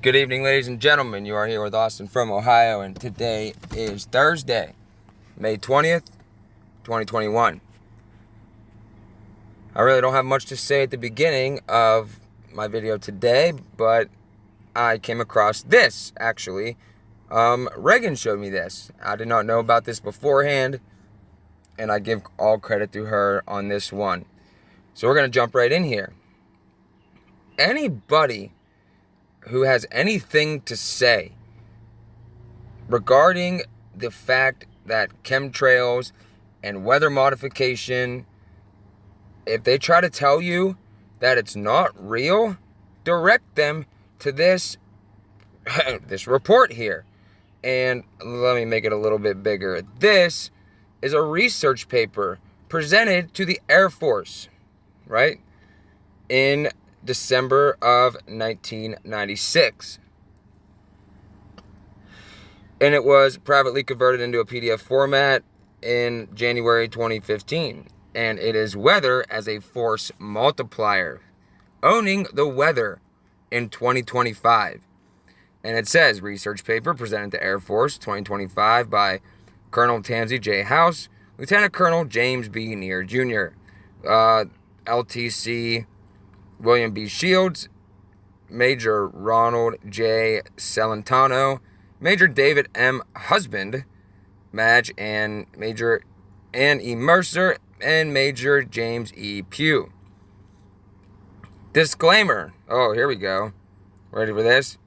Good evening, ladies and gentlemen. You are here with Austin from Ohio, and today is Thursday, May 20th, 2021. I really don't have much to say at the beginning of my video today, but I came across this, actually. Reagan showed me this. I did not know about this beforehand, and I give all credit to her on this one. So we're going to jump right in here. Anybody who has anything to say regarding the fact that chemtrails and weather modification, if they try to tell you that it's not real, direct them to this this report here. And let me make it a little bit bigger. This is a research paper presented to the Air Force, right? In December of 1996. And it was privately converted into a PDF format in January 2015. And it is Weather as a Force Multiplier, Owning the Weather in 2025. And it says, research paper presented to Air Force 2025 by Colonel Tansy J. House, Lieutenant Colonel James B. Neer Jr., LTC William B. Shields, Major Ronald J. Celentano, Major David M. Husband, Madge and Major Ann E. Mercer, and Major James E. Pugh. Disclaimer. Oh, here we go. Ready for this?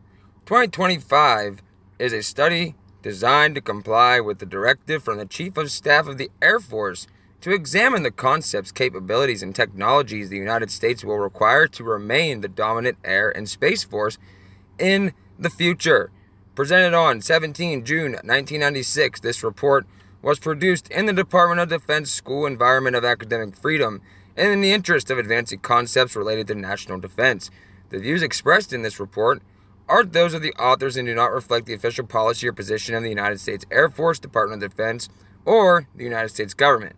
2025 is a study designed to comply with the directive from the Chief of Staff of the Air Force to examine the concepts, capabilities, and technologies the United States will require to remain the dominant air and space force in the future. Presented on 17 June 1996, this report was produced in the Department of Defense School Environment of Academic Freedom and in the interest of advancing concepts related to national defense. The views expressed in this report are those of the authors and do not reflect the official policy or position of the United States Air Force, Department of Defense, or the United States government.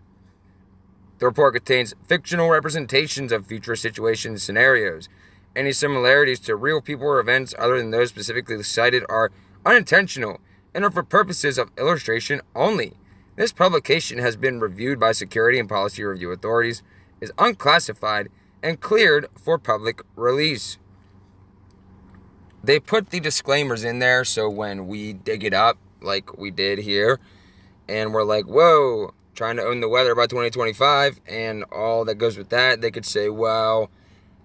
The report contains fictional representations of future situations and scenarios. Any similarities to real people or events other than those specifically cited are unintentional and are for purposes of illustration only. This publication has been reviewed by security and policy review authorities, is unclassified, and cleared for public release. They put the disclaimers in there so when we dig it up, like we did here, and we're like, whoa, trying to own the weather by 2025 and all that goes with that, they could say, well,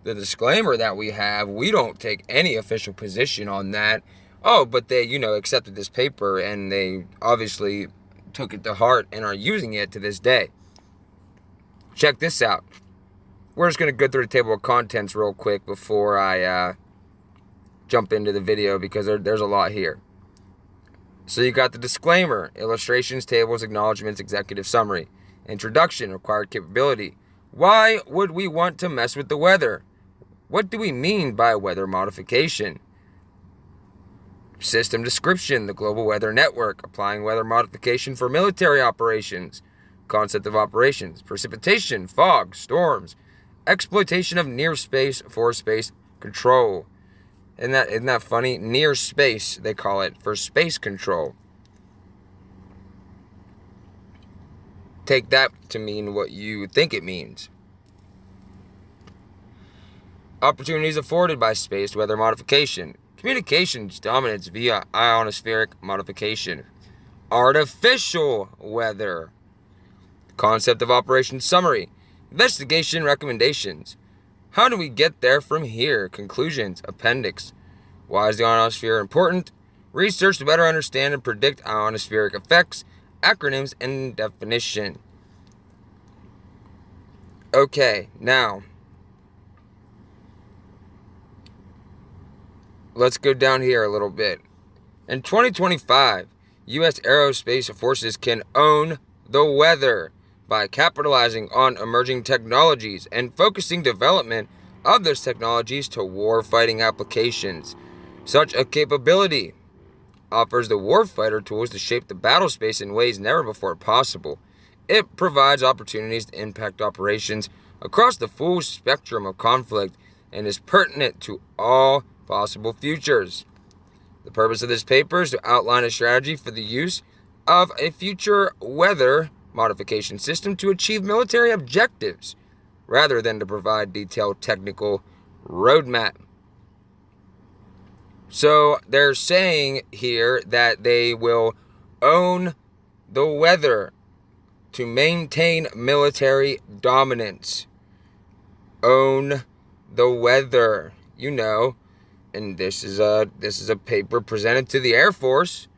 the disclaimer that we have, we don't take any official position on that. Oh, but they, accepted this paper and they obviously took it to heart and are using it to this day. Check this out. We're just going to go through the table of contents real quick before I jump into the video because there's a lot here. So you got the disclaimer, illustrations, tables, acknowledgments, executive summary. Introduction, required capability. Why would we want to mess with the weather? What do we mean by weather modification? System description, the global weather network, applying weather modification for military operations. Concept of operations, precipitation, fog, storms, exploitation of near space for space control. Isn't that funny? Near space, they call it, for space control. Take that to mean what you think it means. Opportunities afforded by space weather modification. Communications dominance via ionospheric modification. Artificial weather. Concept of operation summary. Investigation recommendations. How do we get there from here? Conclusions. Appendix. Why is the ionosphere important? Research to better understand and predict ionospheric effects. Acronyms and definition. Okay, now let's go down here a little bit. In 2025, U.S. aerospace forces can own the weather by capitalizing on emerging technologies and focusing development of those technologies to war-fighting applications. Such a capability offers the warfighter tools to shape the battle space in ways never before possible. It provides opportunities to impact operations across the full spectrum of conflict and is pertinent to all possible futures. The purpose of this paper is to outline a strategy for the use of a future weather modification system to achieve military objectives, rather than to provide detailed technical roadmap. So they're saying here that they will own the weather to maintain military dominance. Own the weather, and this is a paper presented to the Air Force.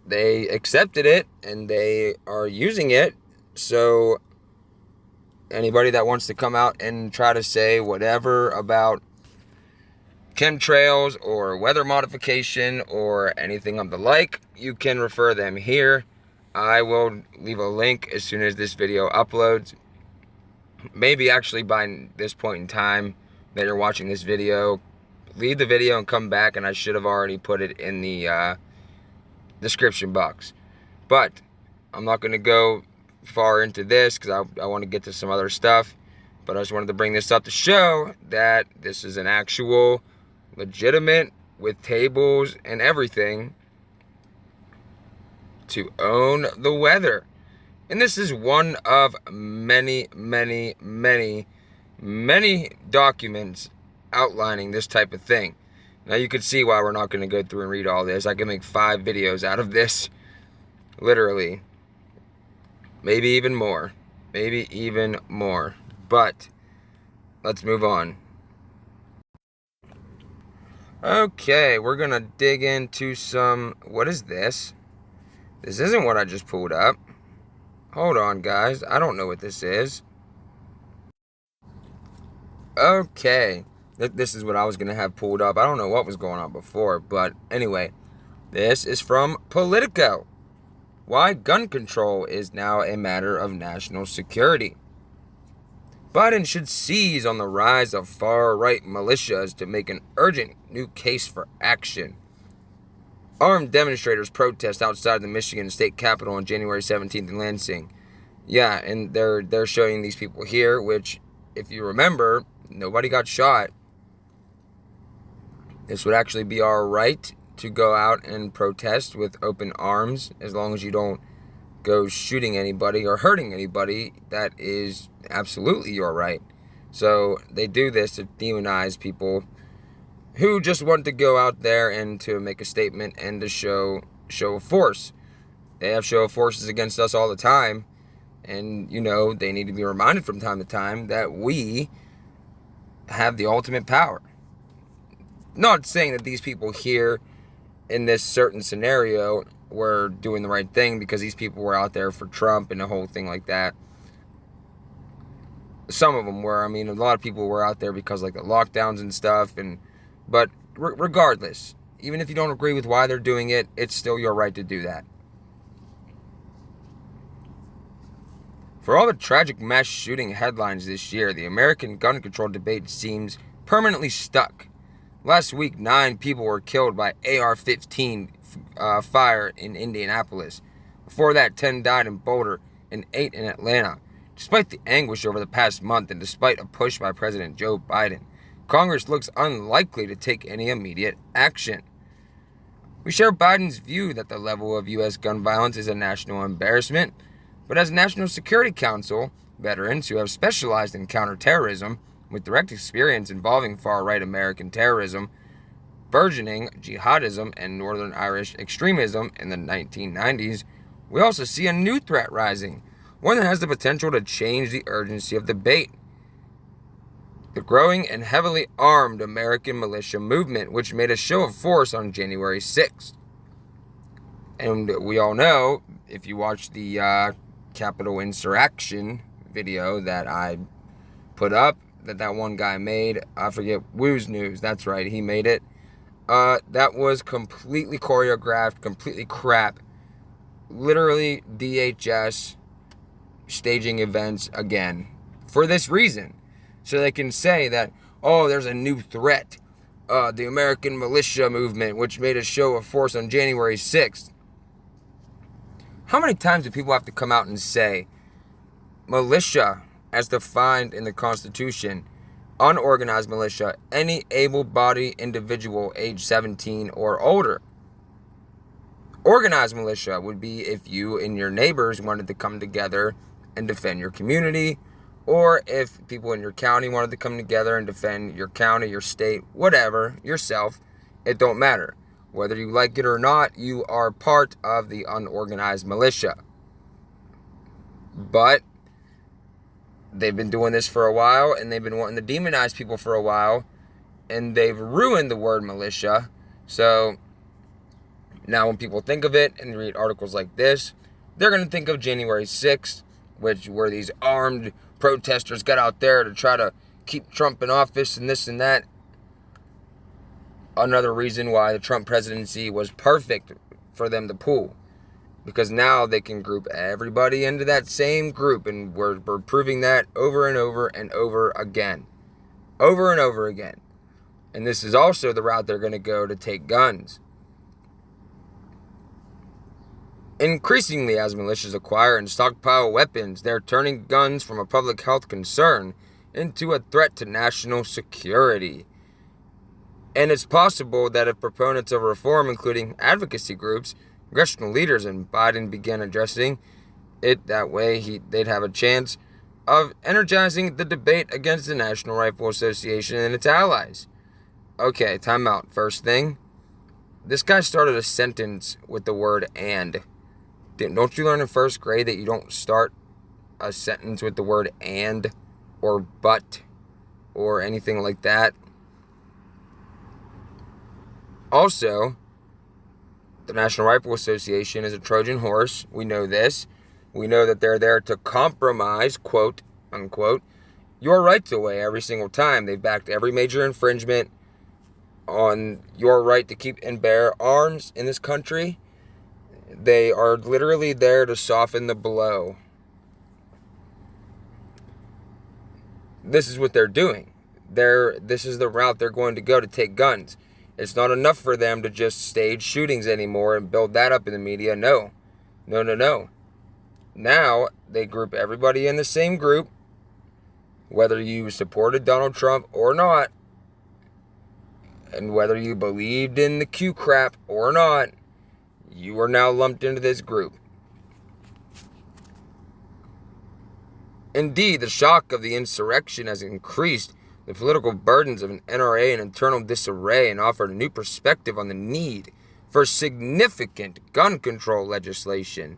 They accepted it and they are using it. So anybody that wants to come out and try to say whatever about chemtrails or weather modification or anything of the like, you can refer them here. I will leave a link as soon as this video uploads. Maybe actually by this point in time that you're watching this video, leave the video and come back, and I should have already put it in the description box. But I'm not going to go far into this because I want to get to some other stuff. But I just wanted to bring this up to show that this is an actual legitimate, with tables and everything, to own the weather. And this is one of many, many, many, many documents outlining this type of thing. Now you can see why we're not going to go through and read all this. I can make 5 videos out of this, literally. Maybe even more. Maybe even more. But let's move on. Okay, we're going to dig into some... What is this? This isn't what I just pulled up. Hold on, guys. I don't know what this is. Okay. This is what I was going to have pulled up. I don't know what was going on before. But anyway, this is from Politico. Why gun control is now a matter of national security. Biden should seize on the rise of far-right militias to make an urgent new case for action. Armed demonstrators protest outside the Michigan state capitol on January 17th in Lansing. Yeah, and they're showing these people here, which, if you remember, nobody got shot. This would actually be our right to go out and protest with open arms, as long as you don't go shooting anybody or hurting anybody. That is absolutely your right. So they do this to demonize people who just want to go out there and to make a statement and to show of force. They have show of forces against us all the time, and they need to be reminded from time to time that we have the ultimate power. Not saying that these people here in this certain scenario were doing the right thing, because these people were out there for Trump and the whole thing like that. Some of them were. I mean, a lot of people were out there because like the lockdowns and stuff. But regardless, even if you don't agree with why they're doing it, it's still your right to do that. For all the tragic mass shooting headlines this year, the American gun control debate seems permanently stuck. Last week, 9 people were killed by AR-15 fire in Indianapolis. Before that, 10 died in Boulder and 8 in Atlanta. Despite the anguish over the past month and despite a push by President Joe Biden, Congress looks unlikely to take any immediate action. We share Biden's view that the level of U.S. gun violence is a national embarrassment, but as National Security Council veterans who have specialized in counterterrorism, with direct experience involving far-right American terrorism, burgeoning jihadism, and Northern Irish extremism in the 1990s, we also see a new threat rising, one that has the potential to change the urgency of debate. The growing and heavily armed American militia movement, which made a show of force on January 6th. And we all know, if you watch the Capitol insurrection video that I put up, that one guy made, I forget, Woo's News, that's right, he made it. That was completely choreographed, completely crap. Literally DHS staging events again for this reason. So they can say that, oh, there's a new threat. The American militia movement, which made a show of force on January 6th. How many times do people have to come out and say, militia, as defined in the Constitution, Unorganized militia, any able-bodied individual age 17 or older. Organized militia would be if you and your neighbors wanted to come together and defend your community, or if people in your county wanted to come together and defend your county, your state, whatever, yourself. It don't matter. Whether you like it or not, you are part of the unorganized militia. But they've been doing this for a while, and they've been wanting to demonize people for a while, and they've ruined the word militia. So now when people think of it and read articles like this, they're going to think of January 6th, which were these armed protesters got out there to try to keep Trump in office and this and that. Another reason why the Trump presidency was perfect for them to pull. Because now they can group everybody into that same group, and we're proving that over and over and over again. Over and over again. And this is also the route they're going to go to take guns. Increasingly, as militias acquire and stockpile weapons, they're turning guns from a public health concern into a threat to national security. And it's possible that if proponents of reform, including advocacy groups, congressional leaders, and Biden began addressing it that way, they'd have a chance of energizing the debate against the National Rifle Association and its allies. Okay, time out. First thing, this guy started a sentence with the word "and." Don't you learn in first grade that you don't start a sentence with the word "and" or "but" or anything like that? Also, the National Rifle Association is a Trojan horse. We know this. We know that they're there to compromise, quote, unquote, your rights away every single time. They've backed every major infringement on your right to keep and bear arms in this country. They are literally there to soften the blow. This is what they're doing. This is the route they're going to go to take guns. It's not enough for them to just stage shootings anymore and build that up in the media. No. Now they group everybody in the same group, whether you supported Donald Trump or not, and whether you believed in the Q crap or not, you are now lumped into this group. Indeed, the shock of the insurrection has increased the political burdens of an NRA and internal disarray, and offered a new perspective on the need for significant gun control legislation.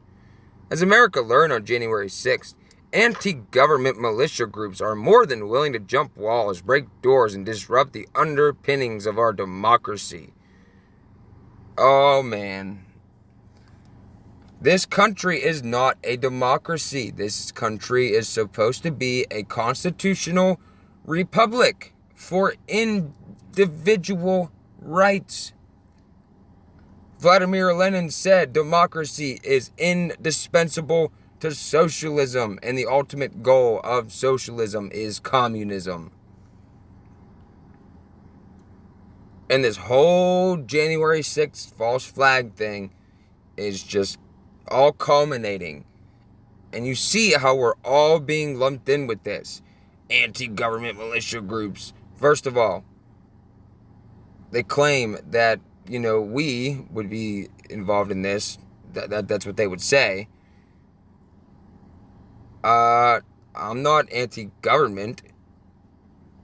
As America learned on January 6th, anti-government militia groups are more than willing to jump walls, break doors, and disrupt the underpinnings of our democracy. Oh, man. This country is not a democracy. This country is supposed to be a constitutional republic for individual rights. Vladimir Lenin said democracy is indispensable to socialism, and the ultimate goal of socialism is communism. And this whole January 6th false flag thing is just all culminating. And you see how we're all being lumped in with this. Anti-government militia groups. First of all, they claim that, we would be involved in this. That's what they would say. I'm not anti-government.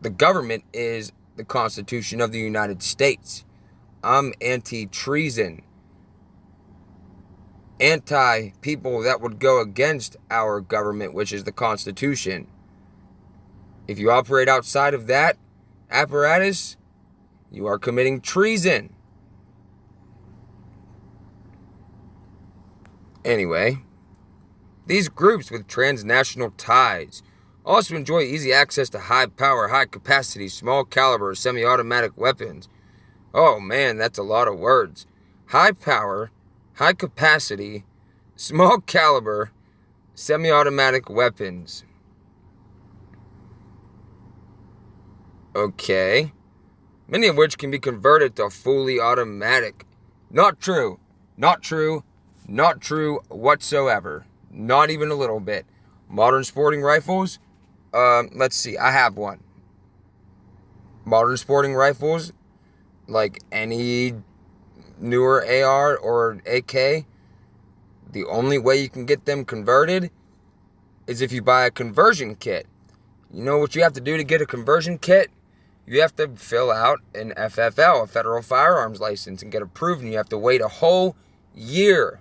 The government is the Constitution of the United States. I'm anti-treason. Anti-people that would go against our government, which is the Constitution. If you operate outside of that apparatus, you are committing treason. Anyway, these groups with transnational ties also enjoy easy access to high power, high capacity, small caliber, semi-automatic weapons. Oh man, that's a lot of words. High power, high capacity, small caliber, semi-automatic weapons. Okay. Many of which can be converted to fully automatic. Not true. Not true. Not true whatsoever. Not even a little bit. Modern sporting rifles. Let's see. I have one. modern sporting rifles, like any newer AR or AK, the only way you can get them converted is if you buy a conversion kit. You know what you have to do to get a conversion kit? You have to fill out an FFL, a federal firearms license, and get approved, and you have to wait a whole year.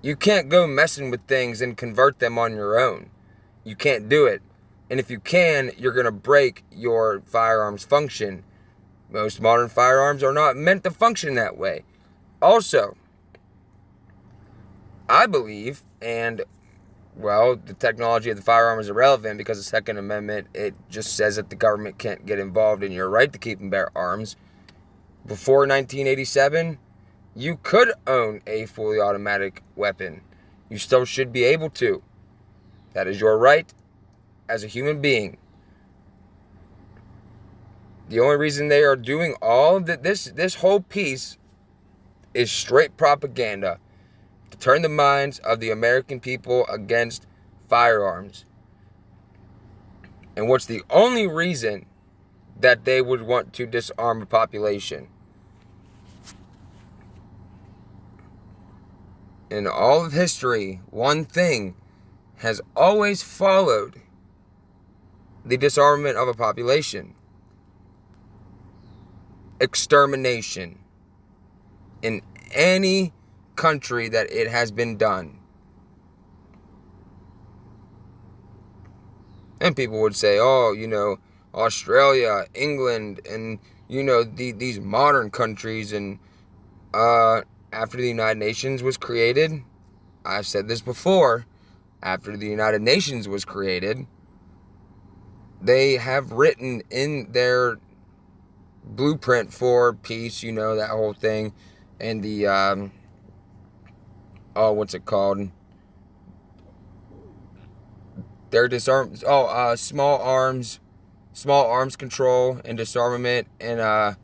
You can't go messing with things and convert them on your own. You can't do it. And if you can, you're going to break your firearms function. Most modern firearms are not meant to function that way. Also, I believe, and well, the technology of the firearm is irrelevant because the Second Amendment, it just says that the government can't get involved in your right to keep and bear arms. Before 1987, you could own a fully automatic weapon. You still should be able to. That is your right as a human being. The only reason they are doing all of this whole piece is straight propaganda to turn the minds of the American people against firearms. And what's the only reason that they would want to disarm a population? In all of history, one thing has always followed the disarmament of a population: extermination. In any country that it has been done. And people would say, oh, Australia, England, and, these modern countries. And after the United Nations was created, I've said this before, after the United Nations was created, they have written in their blueprint for peace, that whole thing, and the, what's it called? Their small arms control and disarmament, and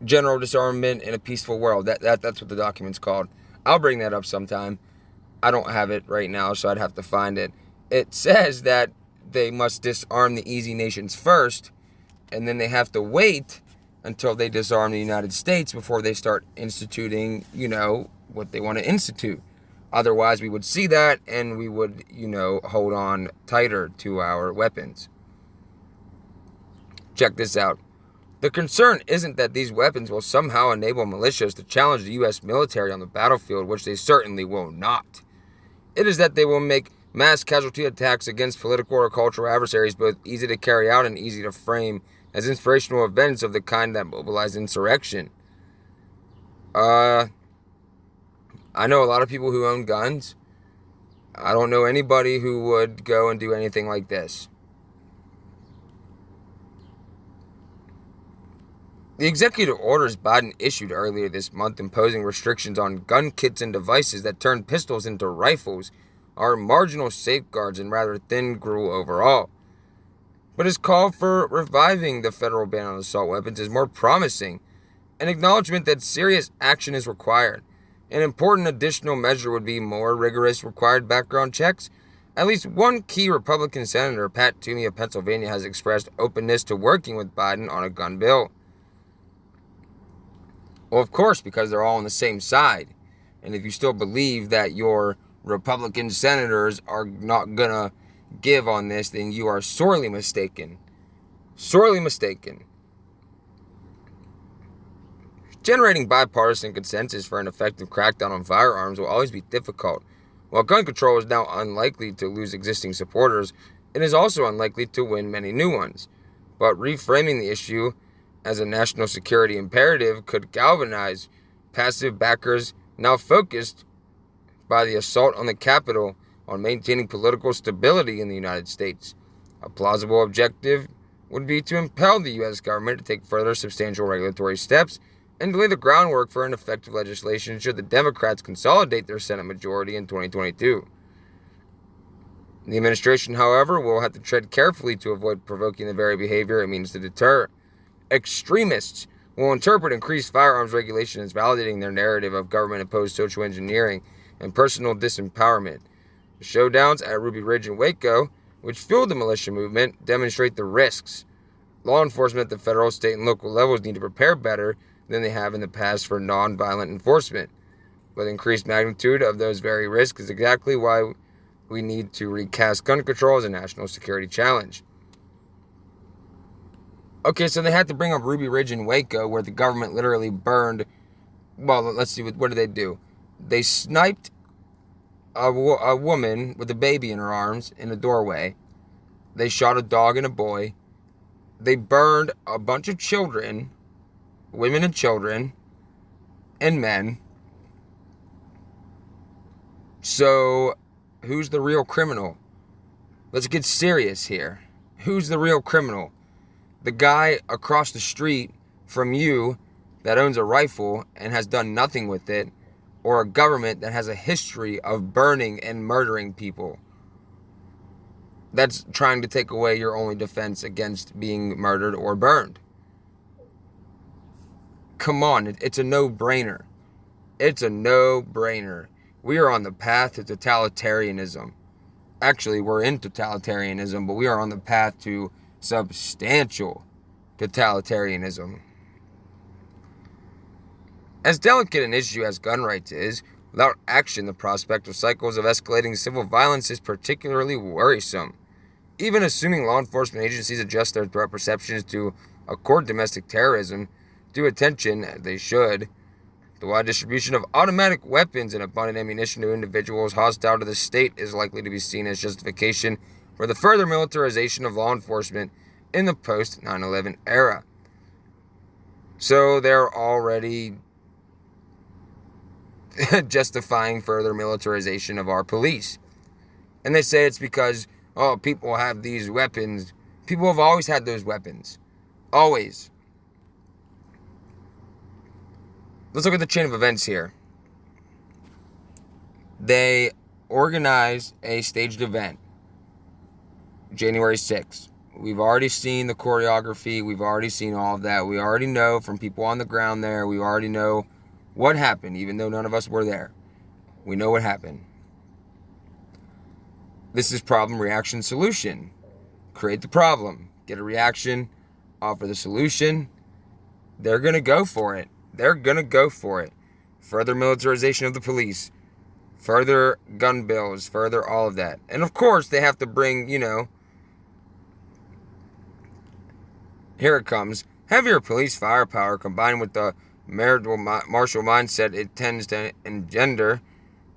general disarmament in a peaceful world. That's what the document's called. I'll bring that up sometime. I don't have it right now, so I'd have to find it. It says that they must disarm the easy nations first, and then they have to wait until they disarm the United States before they start instituting, what they want to institute. Otherwise, we would see that, and we would, hold on tighter to our weapons. Check this out. The concern isn't that these weapons will somehow enable militias to challenge the U.S. military on the battlefield, which they certainly will not. It is that they will make mass casualty attacks against political or cultural adversaries both easy to carry out and easy to frame as inspirational events of the kind that mobilize insurrection. I know a lot of people who own guns. I don't know anybody who would go and do anything like this. The executive orders Biden issued earlier this month imposing restrictions on gun kits and devices that turn pistols into rifles are marginal safeguards and rather thin gruel overall. But his call for reviving the federal ban on assault weapons is more promising, an acknowledgement that serious action is required. An important additional measure would be more rigorous required background checks. At least one key Republican senator, Pat Toomey of Pennsylvania, has expressed openness to working with Biden on a gun bill. Well, of course, because they're all on the same side. And if you still believe that your Republican senators are not going to give on this, then you are sorely mistaken. Sorely mistaken. Generating bipartisan consensus for an effective crackdown on firearms will always be difficult. While gun control is now unlikely to lose existing supporters, it is also unlikely to win many new ones. But reframing the issue as a national security imperative could galvanize passive backers now focused by the assault on the Capitol on maintaining political stability in the United States. A plausible objective would be to impel the U.S. government to take further substantial regulatory steps and to lay the groundwork for an effective legislation should the Democrats consolidate their Senate majority in 2022. The administration, however, will have to tread carefully to avoid provoking the very behavior it means to deter. Extremists will interpret increased firearms regulation as validating their narrative of government-imposed social engineering and personal disempowerment. The showdowns at Ruby Ridge and Waco which fueled the militia movement, demonstrate the risks. Law enforcement at the federal, state, and local levels need to prepare better than they have in the past for nonviolent enforcement. But increased magnitude of those very risks is exactly why we need to recast gun control as a national security challenge. Okay, so they had to bring up Ruby Ridge in Waco, where the government literally burned. Well, let's see, what did they do? They sniped a woman with a baby in her arms in a doorway. They shot a dog and a boy. They burned a bunch of children, women and children, and men. So, who's the real criminal? Let's get serious here. Who's the real criminal? The guy across the street from you that owns a rifle and has done nothing with it, or a government that has a history of burning and murdering people? That's trying to take away your only defense against being murdered or burned. Come on, it's a no-brainer. It's a no-brainer. We are on the path to totalitarianism. Actually, we're in totalitarianism, but we are on the path to substantial totalitarianism. As delicate an issue as gun rights is, without action, the prospect of cycles of escalating civil violence is particularly worrisome. Even assuming law enforcement agencies adjust their threat perceptions to accord domestic terrorism, due attention, as they should, the wide distribution of automatic weapons and abundant ammunition to individuals hostile to the state is likely to be seen as justification for the further militarization of law enforcement in the post-9/11 era. So they're already justifying further militarization of our police. And they say it's because, people have these weapons. People have always had those weapons. Always. Let's look at the chain of events here. They organized a staged event, January 6th. We've already seen the choreography. We've already seen all of that. We already know from people on the ground there. We already know what happened, even though none of us were there. We know what happened. This is problem, reaction, solution. Create the problem. Get a reaction. Offer the solution. They're going to go for it. They're going to go for it. Further militarization of the police. Further gun bills. Further all of that. And of course, they have to bring, here it comes. Heavier police firepower combined with the martial mindset it tends to engender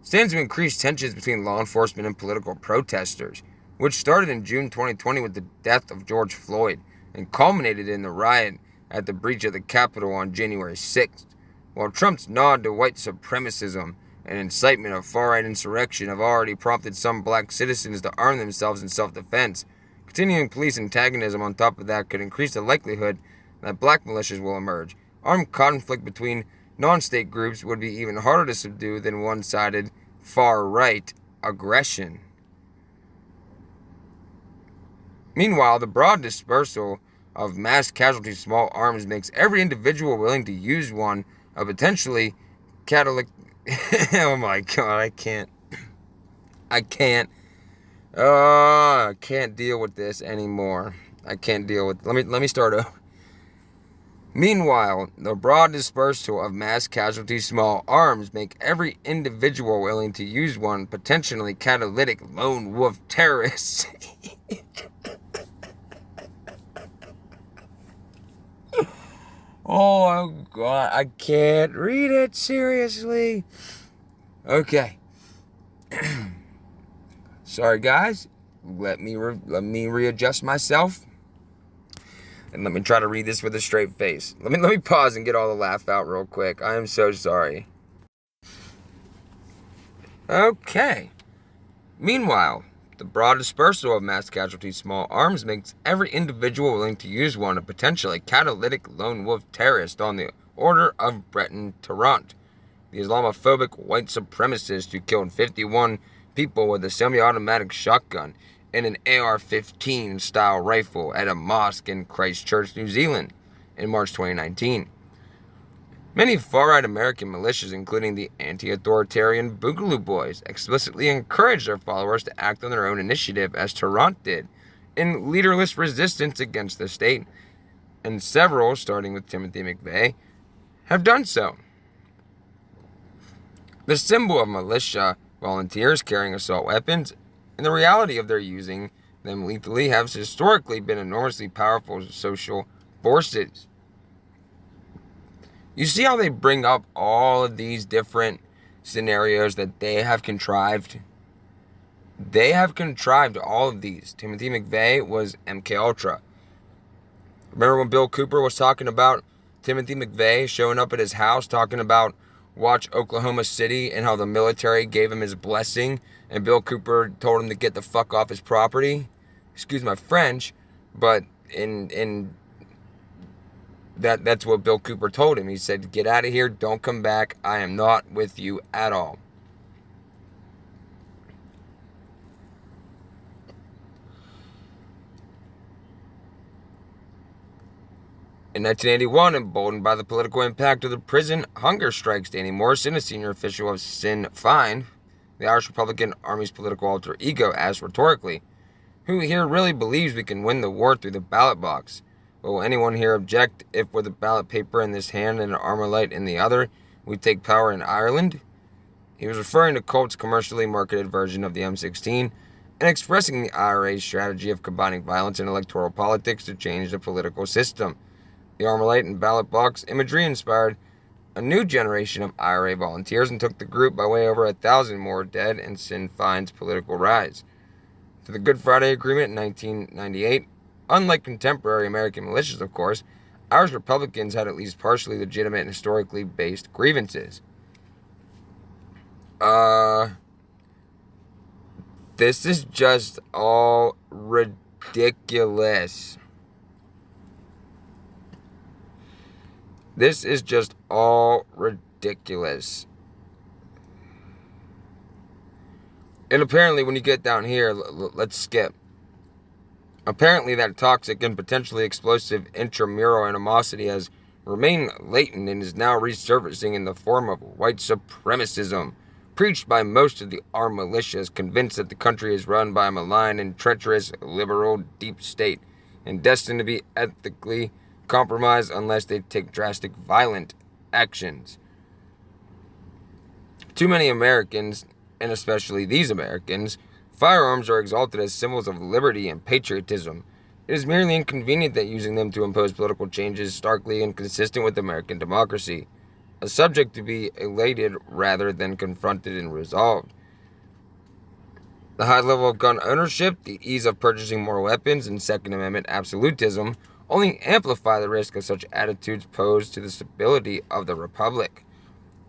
stands to increase tensions between law enforcement and political protesters, which started in June 2020 with the death of George Floyd and culminated in the riot at the breach of the Capitol on January 6th. While Trump's nod to white supremacism and incitement of far-right insurrection have already prompted some black citizens to arm themselves in self-defense, continuing police antagonism on top of that could increase the likelihood that black militias will emerge. Armed conflict between non-state groups would be even harder to subdue than one-sided far-right aggression. Meanwhile, the broad dispersal of mass casualty small arms makes every individual willing to use one a potentially catalytic. Oh my God, I can't deal with this anymore. Let me start over. Meanwhile, the broad dispersal of mass casualty small arms make every individual willing to use one potentially catalytic lone wolf terrorist. Oh God, I can't read it seriously. Okay. Sorry guys. Let me readjust myself. And let me try to read this with a straight face. Let me pause and get all the laugh out real quick. I am so sorry. Okay. Meanwhile, the broad dispersal of mass casualty small arms makes every individual willing to use one a potentially catalytic lone wolf terrorist on the order of Breton Tarrant, the Islamophobic white supremacist who killed 51 people with a semi-automatic shotgun and an AR-15 style rifle at a mosque in Christchurch, New Zealand in March 2019. Many far-right American militias, including the anti-authoritarian Boogaloo Boys, explicitly encourage their followers to act on their own initiative, as Tarrant did, in leaderless resistance against the state, and several, starting with Timothy McVeigh, have done so. The symbol of militia volunteers carrying assault weapons and the reality of their using them lethally have historically been enormously powerful social forces. You see how they bring up all of these different scenarios that they have contrived? They have contrived all of these. Timothy McVeigh was MKUltra. Remember when Bill Cooper was talking about Timothy McVeigh showing up at his house talking about Watch Oklahoma City and how the military gave him his blessing and Bill Cooper told him to get the fuck off his property? Excuse my French, but that's what Bill Cooper told him. He said, get out of here, don't come back, I am not with you at all. In 1981, emboldened by the political impact of the prison hunger strike, Danny Morrison, a senior official of Sinn Féin, the Irish Republican Army's political alter ego, asked rhetorically, who here really believes we can win the war through the ballot box? Will anyone here object if with a ballot paper in this hand and an Armalite in the other, we take power in Ireland? He was referring to Colt's commercially marketed version of the M16 and expressing the IRA's strategy of combining violence and electoral politics to change the political system. The Armalite and ballot box imagery inspired a new generation of IRA volunteers and took the group by way over 1,000 more dead in Sinn Féin's political rise. To the Good Friday Agreement in 1998, unlike contemporary American militias, of course, Irish Republicans had at least partially legitimate and historically based grievances. This is just all ridiculous. This is just all ridiculous. And apparently when you get down here, let's skip. Apparently that toxic and potentially explosive intramural animosity has remained latent and is now resurfacing in the form of white supremacism, preached by most of the armed militias, convinced that the country is run by a malign and treacherous liberal deep state and destined to be ethically compromised unless they take drastic violent actions. Too many Americans, and especially these Americans, firearms are exalted as symbols of liberty and patriotism. It is merely inconvenient that using them to impose political change is starkly inconsistent with American democracy, a subject to be elated rather than confronted and resolved. The high level of gun ownership, the ease of purchasing more weapons, and Second Amendment absolutism only amplify the risk of such attitudes pose to the stability of the republic.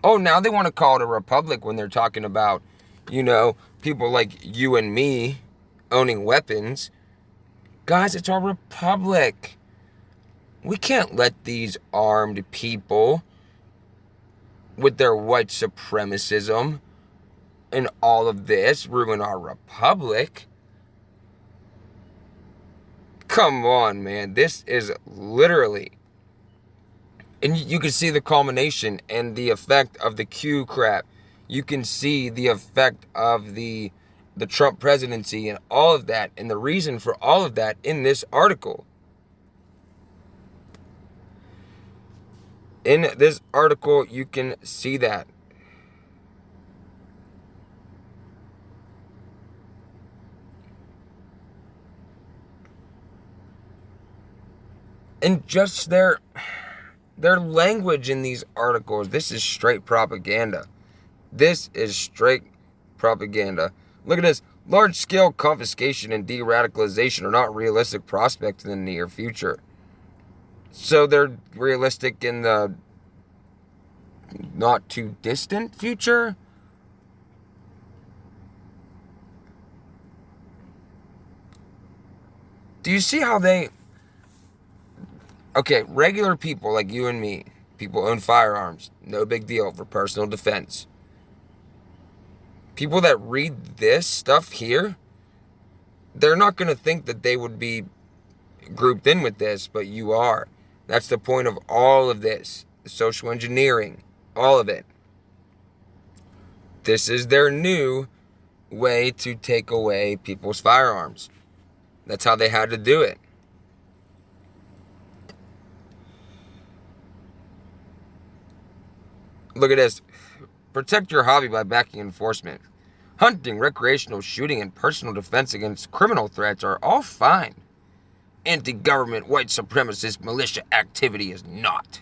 Oh, now they want to call it a republic when they're talking about, people like you and me owning weapons. Guys, it's our republic. We can't let these armed people with their white supremacism and all of this ruin our republic. Come on, man. This is literally... And you can see the culmination and the effect of the Q crap. You can see the effect of the Trump presidency and all of that, and the reason for all of that in this article. In this article, you can see that. And just their language in these articles, this is straight propaganda. This is straight propaganda. Look at this. Large-scale confiscation and de-radicalization are not realistic prospects in the near future. So they're realistic in the not too distant future? Do you see how they... Okay, regular people like you and me, people own firearms, no big deal for personal defense. People that read this stuff here, they're not going to think that they would be grouped in with this, but you are. That's the point of all of this. the social engineering, all of it. This is their new way to take away people's firearms. That's how they had to do it. Look at this. Protect your hobby by backing enforcement. Hunting, recreational shooting, and personal defense against criminal threats are all fine. Anti-government, white supremacist militia activity is not.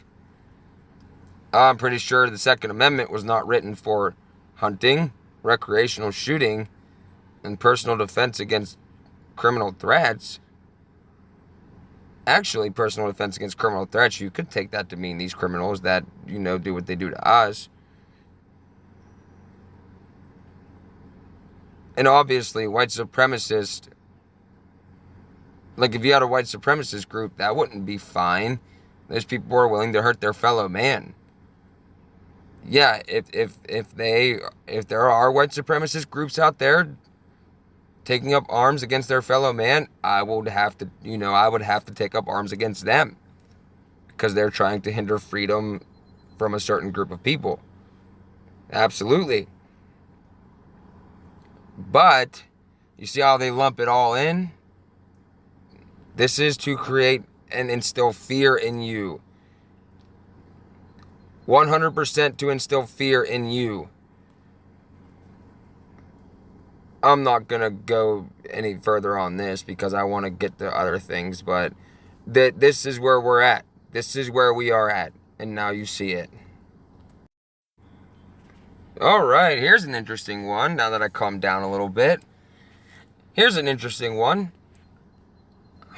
I'm pretty sure the Second Amendment was not written for hunting, recreational shooting, and personal defense against criminal threats. Actually, personal defense against criminal threats, you could take that to mean these criminals that, do what they do to us. And obviously, white supremacist, like if you had a white supremacist group, that wouldn't be fine. Those people are willing to hurt their fellow man. Yeah, if there are white supremacist groups out there taking up arms against their fellow man, I would have to take up arms against them because they're trying to hinder freedom from a certain group of people. Absolutely. But you see how they lump it all in? This is to create and instill fear in you. 100% to instill fear in you. I'm not going to go any further on this because I want to get to other things, but this is where we're at. This is where we are at, and now you see it. All right, here's an interesting one now that I calmed down a little bit. Here's an interesting one.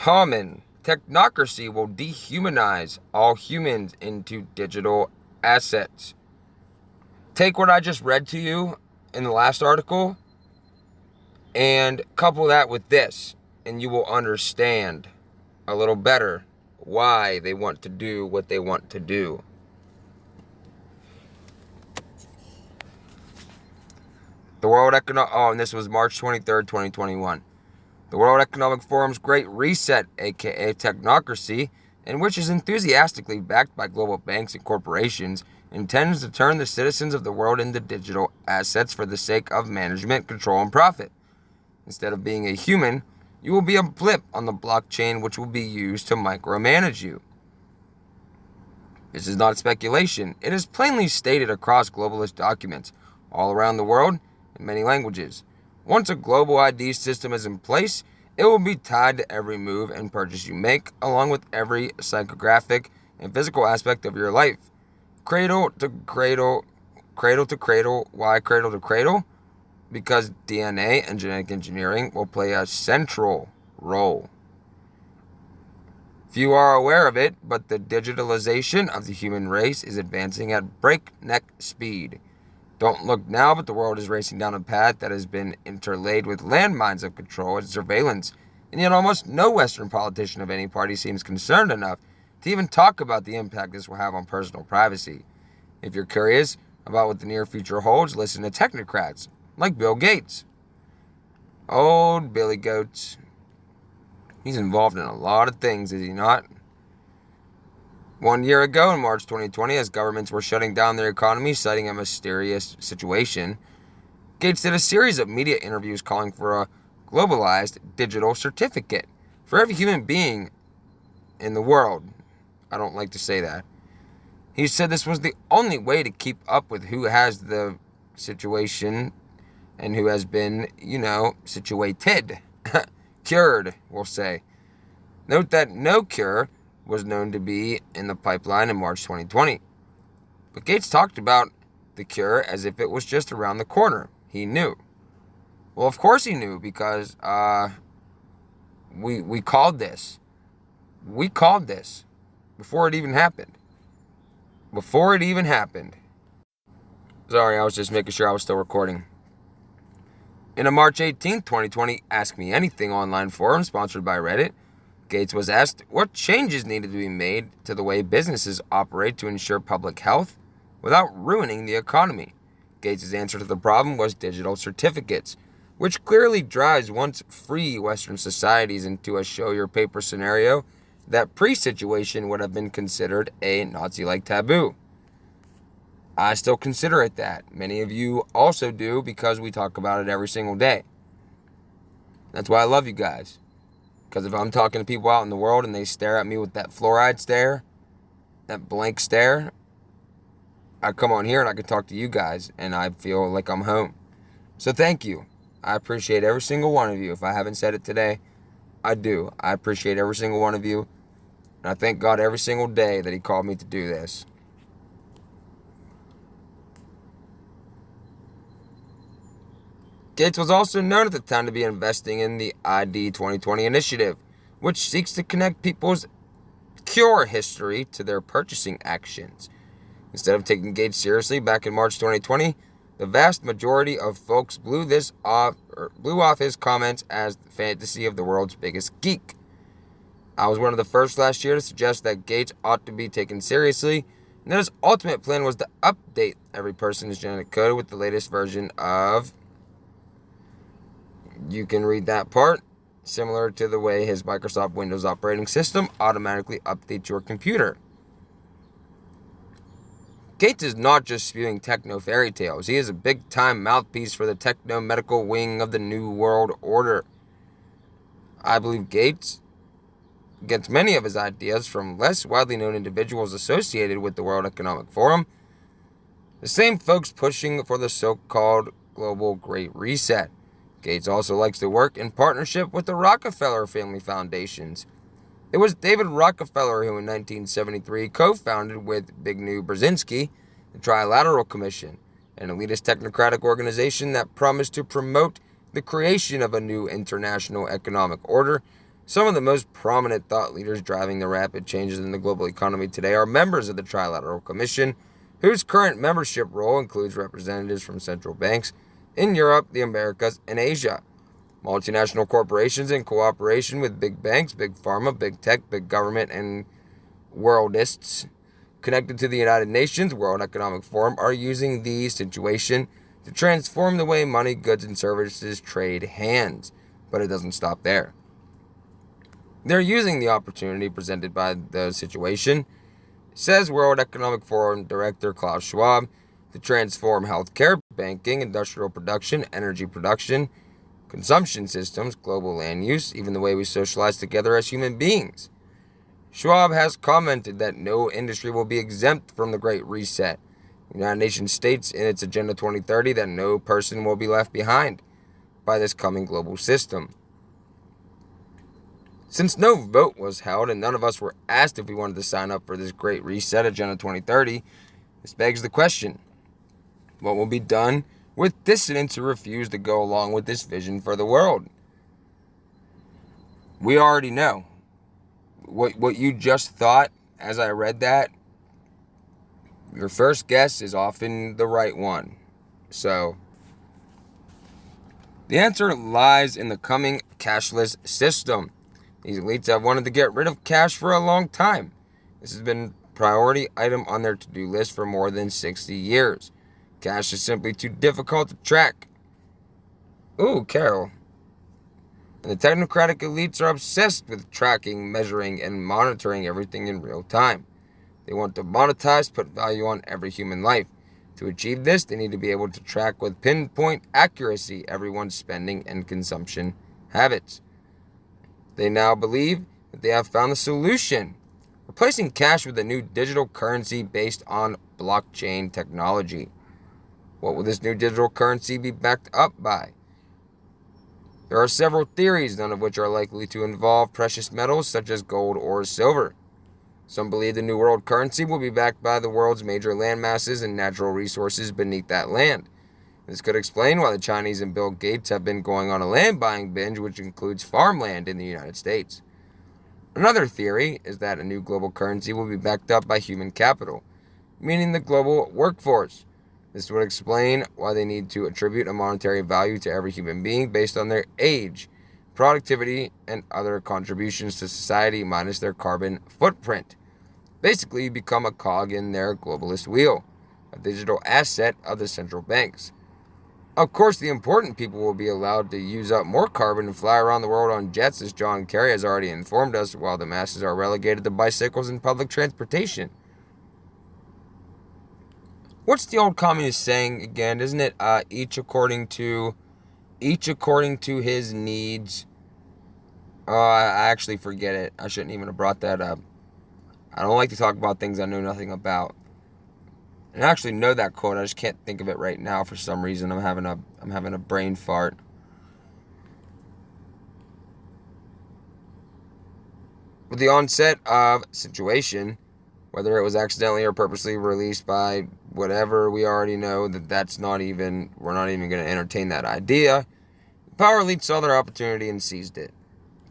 Haman, technocracy will dehumanize all humans into digital assets. Take what I just read to you in the last article and couple that with this, and you will understand a little better why they want to do what they want to do. And this was March 23rd, 2021. The World Economic Forum's Great Reset, aka Technocracy, and which is enthusiastically backed by global banks and corporations, intends to turn the citizens of the world into digital assets for the sake of management, control, and profit. Instead of being a human, you will be a blip on the blockchain which will be used to micromanage you. This is not speculation. It is plainly stated across globalist documents all around the world in many languages. Once a global ID system is in place, it will be tied to every move and purchase you make, along with every psychographic and physical aspect of your life. Cradle to cradle, cradle to cradle. Why cradle to cradle? Because DNA and genetic engineering will play a central role. Few are aware of it, but the digitalization of the human race is advancing at breakneck speed. Don't look now, but the world is racing down a path that has been interlaid with landmines of control and surveillance, and yet almost no Western politician of any party seems concerned enough to even talk about the impact this will have on personal privacy. If you're curious about what the near future holds, listen to technocrats like Bill Gates. Old Billy Goats. He's involved in a lot of things, is he not? 1 year ago, in March 2020, as governments were shutting down their economy, citing a mysterious situation, Gates did a series of media interviews calling for a globalized digital certificate for every human being in the world. I don't like to say that. He said this was the only way to keep up with who has the situation and who has been, situated. Cured, we'll say. Note that no cure was known to be in the pipeline in March 2020. But Gates talked about the cure as if it was just around the corner. He knew. Well, of course he knew, because we called this. We called this before it even happened. Before it even happened. Sorry, I was just making sure I was still recording. In a March 18th, 2020 Ask Me Anything online forum sponsored by Reddit, Gates was asked what changes needed to be made to the way businesses operate to ensure public health without ruining the economy. Gates' answer to the problem was digital certificates, which clearly drives once free Western societies into a show-your-paper scenario that pre-situation would have been considered a Nazi-like taboo. I still consider it that. Many of you also do because we talk about it every single day. That's why I love you guys. Because if I'm talking to people out in the world and they stare at me with that fluoride stare, that blank stare, I come on here and I can talk to you guys and I feel like I'm home. So thank you. I appreciate every single one of you. If I haven't said it today, I do. I appreciate every single one of you. And I thank God every single day that He called me to do this. Gates was also known at the time to be investing in the ID 2020 initiative, which seeks to connect people's cure history to their purchasing actions. Instead of taking Gates seriously back in March 2020, the vast majority of folks blew off his comments as the fantasy of the world's biggest geek. I was one of the first last year to suggest that Gates ought to be taken seriously, and that his ultimate plan was to update every person's genetic code with the latest version of... You can read that part, similar to the way his Microsoft Windows operating system automatically updates your computer. Gates is not just spewing techno fairy tales. He is a big-time mouthpiece for the techno-medical wing of the New World Order. I believe Gates gets many of his ideas from less widely known individuals associated with the World Economic Forum, the same folks pushing for the so-called Global Great Reset. Gates also likes to work in partnership with the Rockefeller family foundations. It was David Rockefeller who in 1973 co-founded with Zbigniew Brzezinski the Trilateral Commission, an elitist technocratic organization that promised to promote the creation of a new international economic order. Some of the most prominent thought leaders driving the rapid changes in the global economy today are members of the Trilateral Commission, whose current membership role includes representatives from central banks in Europe, the Americas, and Asia. Multinational corporations in cooperation with big banks, big pharma, big tech, big government, and worldists connected to the United Nations World Economic Forum are using the situation to transform the way money, goods, and services trade hands. But it doesn't stop there. They're using the opportunity presented by the situation, says World Economic Forum Director Klaus Schwab, to transform healthcare, banking, industrial production, energy production, consumption systems, global land use, even the way we socialize together as human beings. Schwab has commented that no industry will be exempt from the Great Reset. The United Nations states in its Agenda 2030 that no person will be left behind by this coming global system. Since no vote was held and none of us were asked if we wanted to sign up for this Great Reset Agenda 2030, this begs the question: what will be done with dissidents who refuse to go along with this vision for the world? We already know. What you just thought as I read that, your first guess is often the right one. So, the answer lies in the coming cashless system. These elites have wanted to get rid of cash for a long time. This has been a priority item on their to-do list for more than 60 years. Cash is simply too difficult to track. Ooh, Carol. And the technocratic elites are obsessed with tracking, measuring, and monitoring everything in real time. They want to monetize, put value on every human life. To achieve this, they need to be able to track with pinpoint accuracy everyone's spending and consumption habits. They now believe that they have found the solution, replacing cash with a new digital currency based on blockchain technology. What will this new digital currency be backed up by? There are several theories, none of which are likely to involve precious metals such as gold or silver. Some believe the new world currency will be backed by the world's major land masses and natural resources beneath that land. This could explain why the Chinese and Bill Gates have been going on a land buying binge, which includes farmland in the United States. Another theory is that a new global currency will be backed up by human capital, meaning the global workforce. This would explain why they need to attribute a monetary value to every human being based on their age, productivity, and other contributions to society minus their carbon footprint. Basically, you become a cog in their globalist wheel, a digital asset of the central banks. Of course, the important people will be allowed to use up more carbon and fly around the world on jets, as John Kerry has already informed us, while the masses are relegated to bicycles and public transportation. What's the old communist saying again? Isn't it each according to his needs? Oh, I actually forget it. I shouldn't even have brought that up. I don't like to talk about things I know nothing about. And I actually know that quote. I just can't think of it right now for some reason. I'm having a brain fart. With the onset of situation, whether it was accidentally or purposely released by whatever, we already know we're not even going to entertain that idea. The power elite saw their opportunity and seized it.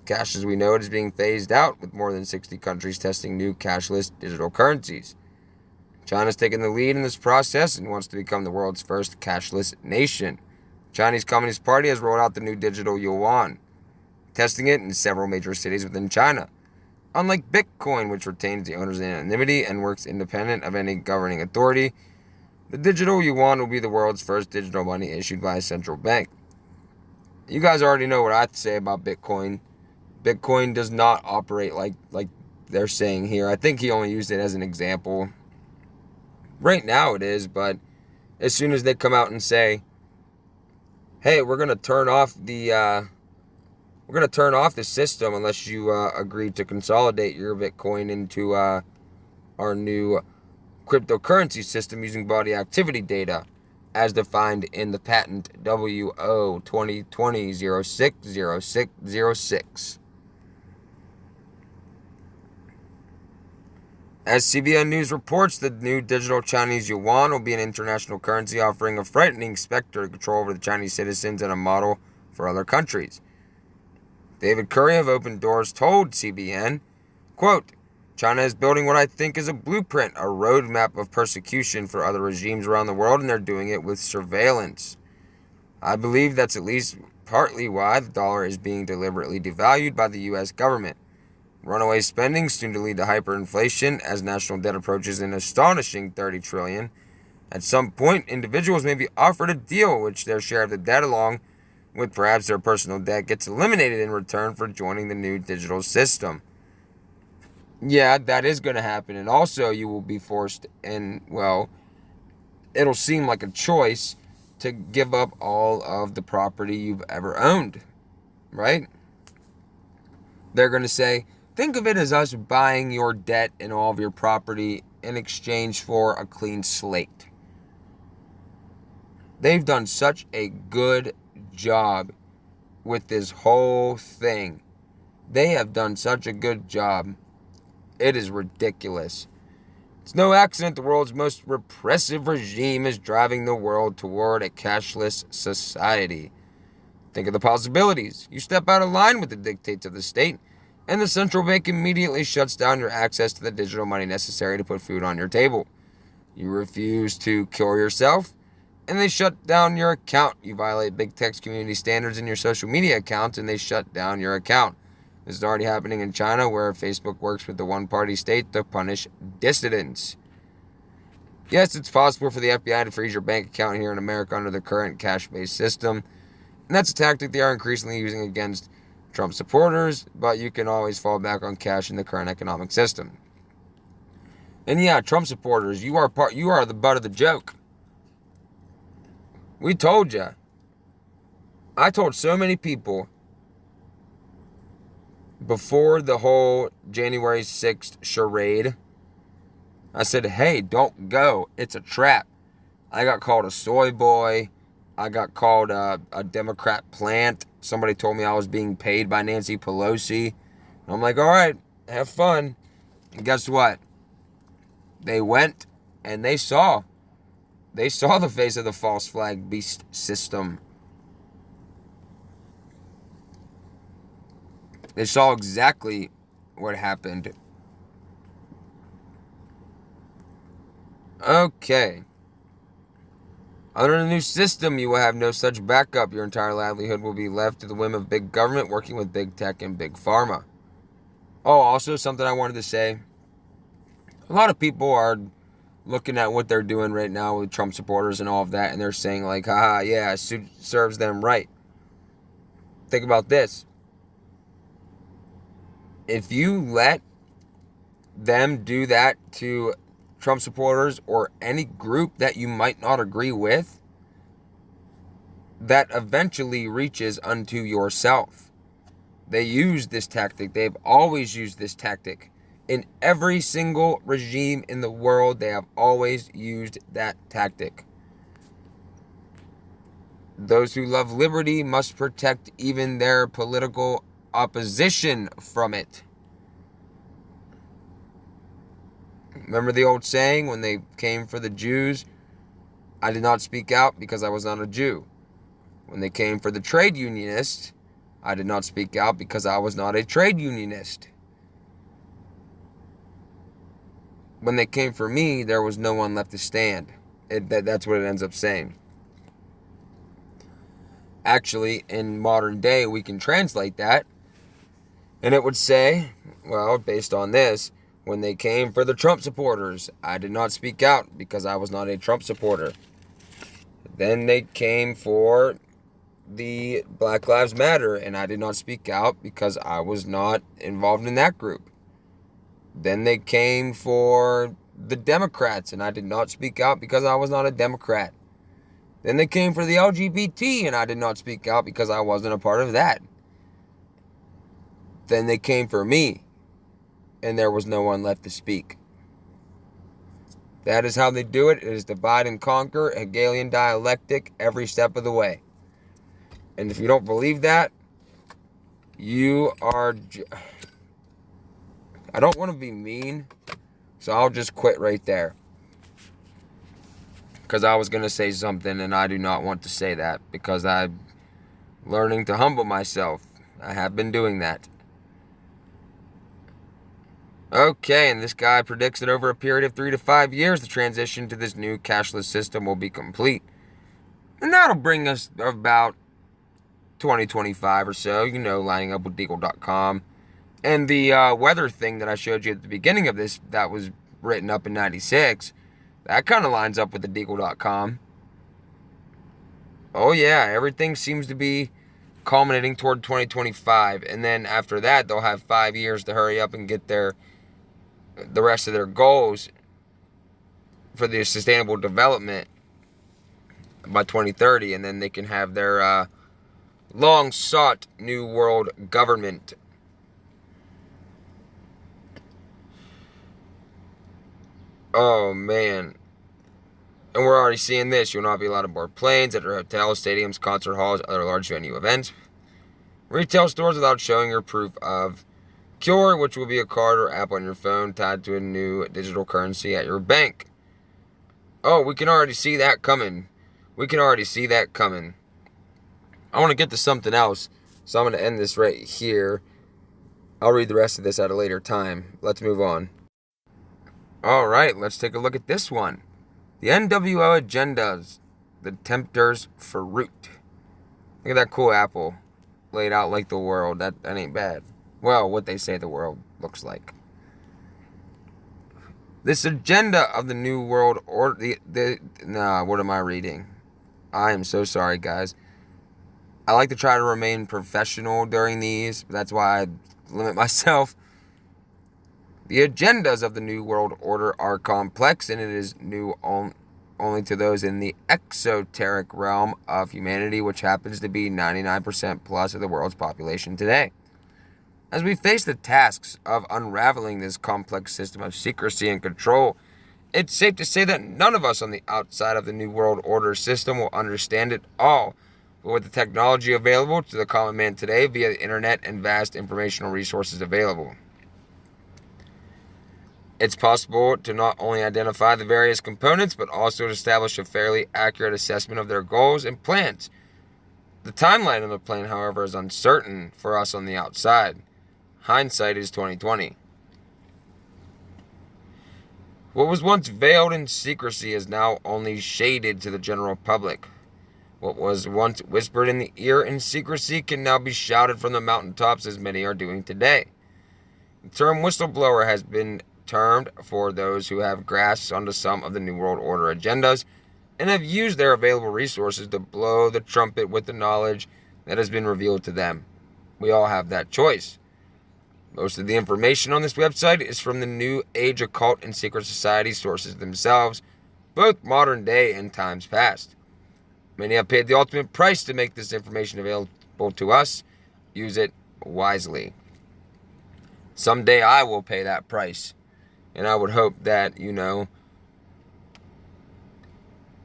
Cash as we know it is being phased out, with more than 60 countries testing new cashless digital currencies. China's taken the lead in this process and wants to become the world's first cashless nation. The Chinese Communist Party has rolled out the new digital yuan, testing it in several major cities within China. Unlike Bitcoin, which retains the owner's anonymity and works independent of any governing authority, the digital yuan will be the world's first digital money issued by a central bank. You guys already know what I have to say about Bitcoin. Bitcoin does not operate like they're saying here. I think he only used it as an example. Right now it is, but as soon as they come out and say, "Hey, we're gonna turn off the system unless you agree to consolidate your Bitcoin into our new cryptocurrency system using body activity data, as defined in the patent WO 2020-060606. As CBN News reports, the new digital Chinese yuan will be an international currency offering a frightening specter of control over the Chinese citizens and a model for other countries. David Curry of Open Doors told CBN, quote, "China is building what I think is a blueprint, a roadmap of persecution for other regimes around the world, and they're doing it with surveillance. I believe that's at least partly why the dollar is being deliberately devalued by the U.S. government. Runaway spending soon to lead to hyperinflation as national debt approaches an astonishing $30 trillion. At some point, individuals may be offered a deal in which their share of the debt, along with perhaps their personal debt, gets eliminated in return for joining the new digital system." Yeah, that is going to happen. And also, you will be forced, and, well, it'll seem like a choice to give up all of the property you've ever owned, right? They're going to say, think of it as us buying your debt and all of your property in exchange for a clean slate. They've done such a good job with this whole thing. They have done such a good job. It is ridiculous. It's no accident the world's most repressive regime is driving the world toward a cashless society. Think of the possibilities. You step out of line with the dictates of the state, and the central bank immediately shuts down your access to the digital money necessary to put food on your table. You refuse to kill yourself, and they shut down your account. You violate big tech's community standards in your social media accounts, and they shut down your account. This is already happening in China, where Facebook works with the one-party state to punish dissidents. Yes, it's possible for the FBI to freeze your bank account here in America under the current cash-based system, and that's a tactic they are increasingly using against Trump supporters, but you can always fall back on cash in the current economic system. And yeah, Trump supporters, you are the butt of the joke. We told you. I told so many people before the whole January 6th charade, I said, hey, don't go. It's a trap. I got called a soy boy. I got called a Democrat plant. Somebody told me I was being paid by Nancy Pelosi. I'm like, all right, have fun. And guess what? They went and they saw the face of the false flag beast system. They saw exactly what happened. Okay. Under the new system, you will have no such backup. Your entire livelihood will be left to the whim of big government working with big tech and big pharma. Oh, also something I wanted to say. A lot of people are looking at what they're doing right now with Trump supporters and all of that, and they're saying like, haha, yeah, it serves them right. Think about this. If you let them do that to Trump supporters, or any group that you might not agree with, that eventually reaches unto yourself. They use this tactic. They've always used this tactic. In every single regime in the world, they have always used that tactic. Those who love liberty must protect even their political opposition from it. Remember the old saying, when they came for the Jews, I did not speak out because I was not a Jew. When they came for the trade unionists, I did not speak out because I was not a trade unionist. When they came for me, there was no one left to stand. That's what it ends up saying. Actually, in modern day, we can translate that, and it would say, well, based on this, when they came for the Trump supporters, I did not speak out because I was not a Trump supporter. Then they came for the Black Lives Matter, and I did not speak out because I was not involved in that group. Then they came for the Democrats, and I did not speak out because I was not a Democrat. Then they came for the LGBT, and I did not speak out because I wasn't a part of that. Then they came for me, and there was no one left to speak. That is how they do it. It is divide and conquer, Hegelian dialectic, every step of the way. And if you don't believe that, you are... I don't want to be mean, so I'll just quit right there. Because I was going to say something, and I do not want to say that, because I'm learning to humble myself. I have been doing that. Okay, and this guy predicts that over a period of 3 to 5 years, the transition to this new cashless system will be complete. And that'll bring us about 2025 or so, lining up with Deagle.com. And the weather thing that I showed you at the beginning of this, that was written up in 96, that kind of lines up with the Deagle.com. Oh yeah, everything seems to be culminating toward 2025. And then after that, they'll have 5 years to hurry up and get the rest of their goals for the sustainable development by 2030. And then they can have their long-sought New World government. Oh, man. And we're already seeing this. You'll not be allowed to board planes, enter hotels, stadiums, concert halls, other large venue events. Retail stores without showing your proof of cure, which will be a card or app on your phone tied to a new digital currency at your bank. Oh, we can already see that coming. I want to get to something else, so I'm going to end this right here. I'll read the rest of this at a later time. Let's move on. All right, let's take a look at this one. The NWO agendas, the tempters for root. Look at that cool apple laid out like the world. That ain't bad. Well, what they say the world looks like. This agenda of the New World Order. What am I reading? I am so sorry, guys. I like to try to remain professional during these. That's why I limit myself. The agendas of the New World Order are complex, and it is new only to those in the exoteric realm of humanity, which happens to be 99% plus of the world's population today. As we face the tasks of unraveling this complex system of secrecy and control, it's safe to say that none of us on the outside of the New World Order system will understand it all. But with the technology available to the common man today via the internet and vast informational resources available, it's possible to not only identify the various components, but also to establish a fairly accurate assessment of their goals and plans. The timeline of the plan, however, is uncertain for us on the outside. Hindsight is 2020. What was once veiled in secrecy is now only shaded to the general public. What was once whispered in the ear in secrecy can now be shouted from the mountaintops, as many are doing today. The term whistleblower has been termed for those who have grasps onto some of the New World Order agendas and have used their available resources to blow the trumpet with the knowledge that has been revealed to them. We all have that choice. Most of the information on this website is from the New Age occult and secret society sources themselves, both modern day and times past. Many have paid the ultimate price to make this information available to us. Use it wisely. Someday I will pay that price. And I would hope that,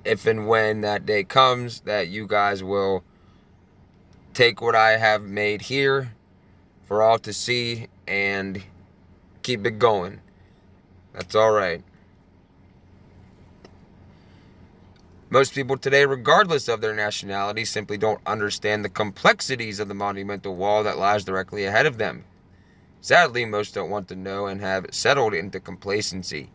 if and when that day comes, that you guys will take what I have made here for all to see and keep it going. That's all right. Most people today, regardless of their nationality, simply don't understand the complexities of the monumental wall that lies directly ahead of them. Sadly, most don't want to know and have settled into complacency.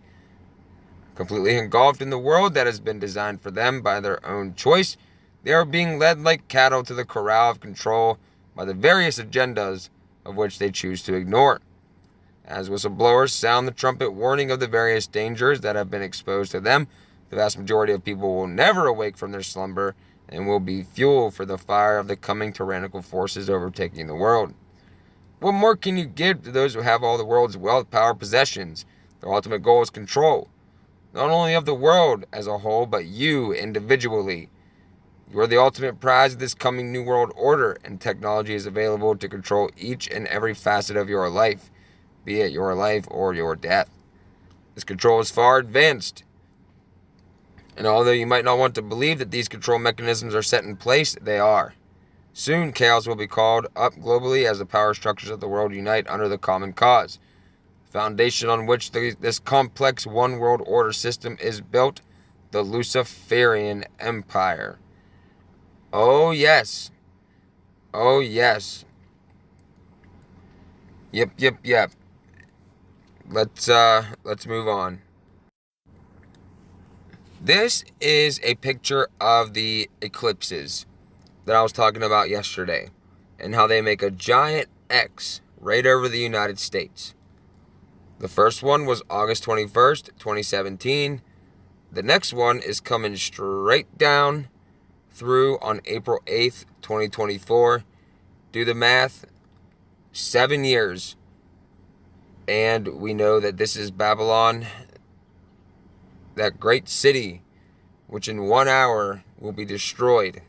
Completely engulfed in the world that has been designed for them by their own choice, they are being led like cattle to the corral of control by the various agendas of which they choose to ignore. As whistleblowers sound the trumpet warning of the various dangers that have been exposed to them, the vast majority of people will never awake from their slumber and will be fuel for the fire of the coming tyrannical forces overtaking the world. What more can you give to those who have all the world's wealth, power, possessions? Their ultimate goal is control, not only of the world as a whole, but you individually. You are the ultimate prize of this coming New World Order, and technology is available to control each and every facet of your life, be it your life or your death. This control is far advanced. And although you might not want to believe that these control mechanisms are set in place, they are. Soon, chaos will be called up globally as the power structures of the world unite under the common cause. The foundation on which this complex one world order system is built, the Luciferian Empire. Oh, yes. Oh, yes. Yep. Let's move on. This is a picture of the eclipses that I was talking about yesterday and how they make a giant X right over the United States. The first one was August 21st, 2017. The next one is coming straight down through on April 8th, 2024. Do the math. 7 years. And we know that this is Babylon, that great city, which in 1 hour will be destroyed.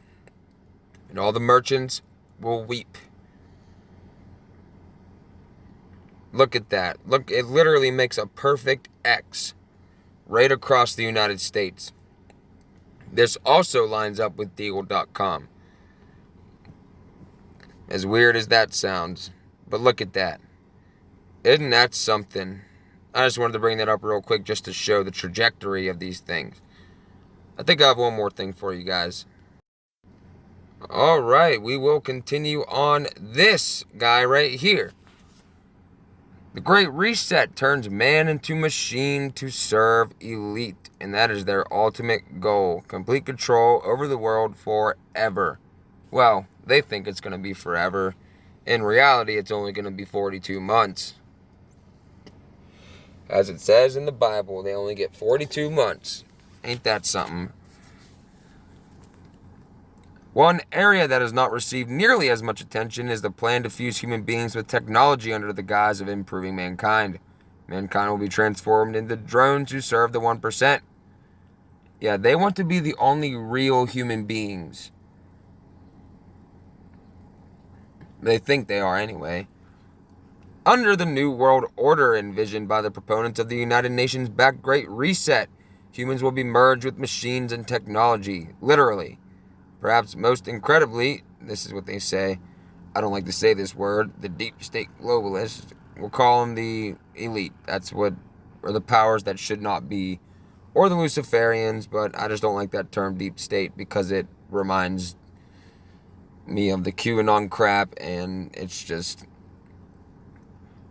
And all the merchants will weep. Look at that. Look, it literally makes a perfect X right across the United States. This also lines up with Deagle.com. As weird as that sounds. But look at that. Isn't that something? I just wanted to bring that up real quick just to show the trajectory of these things. I think I have one more thing for you guys. Alright, we will continue on this guy right here. The Great Reset turns man into machine to serve elite. And that is their ultimate goal. Complete control over the world forever. Well, they think it's going to be forever. In reality, it's only going to be 42 months. As it says in the Bible, they only get 42 months. Ain't that something? One area that has not received nearly as much attention is the plan to fuse human beings with technology under the guise of improving mankind. Mankind will be transformed into drones who serve the 1%. Yeah, they want to be the only real human beings. They think they are anyway. Under the New World Order envisioned by the proponents of the United Nations-backed Great Reset, humans will be merged with machines and technology, literally. Perhaps most incredibly, this is what they say, I don't like to say this word, the deep state globalists, we'll call them the elite. That's what, or the powers that should not be, or the Luciferians, but I just don't like that term deep state because it reminds me of the QAnon crap, and it's just...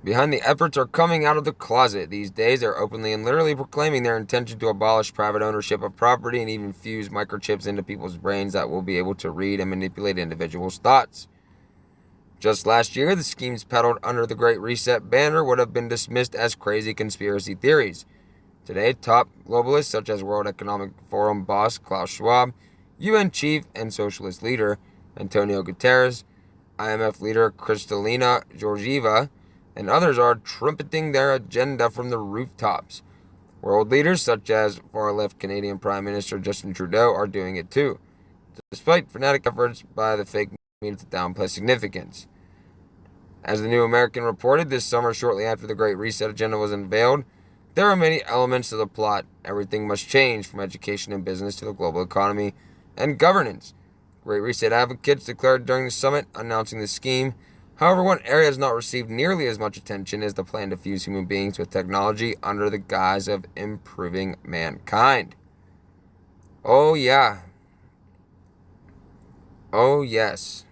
Behind the efforts are coming out of the closet. These days, they're openly and literally proclaiming their intention to abolish private ownership of property and even fuse microchips into people's brains that will be able to read and manipulate individuals' thoughts. Just last year, the schemes peddled under the Great Reset banner would have been dismissed as crazy conspiracy theories. Today, top globalists such as World Economic Forum boss Klaus Schwab, UN chief and socialist leader Antonio Guterres, IMF leader Kristalina Georgieva, and others are trumpeting their agenda from the rooftops. World leaders such as far-left Canadian Prime Minister Justin Trudeau are doing it too, despite frenetic efforts by the fake media to downplay significance. As the New American reported this summer shortly after the Great Reset agenda was unveiled, there are many elements to the plot. Everything must change, from education and business to the global economy and governance. Great Reset advocates declared during the summit announcing the scheme. However, one area has not received nearly as much attention as the plan to fuse human beings with technology under the guise of improving mankind. Oh yeah. Oh yes.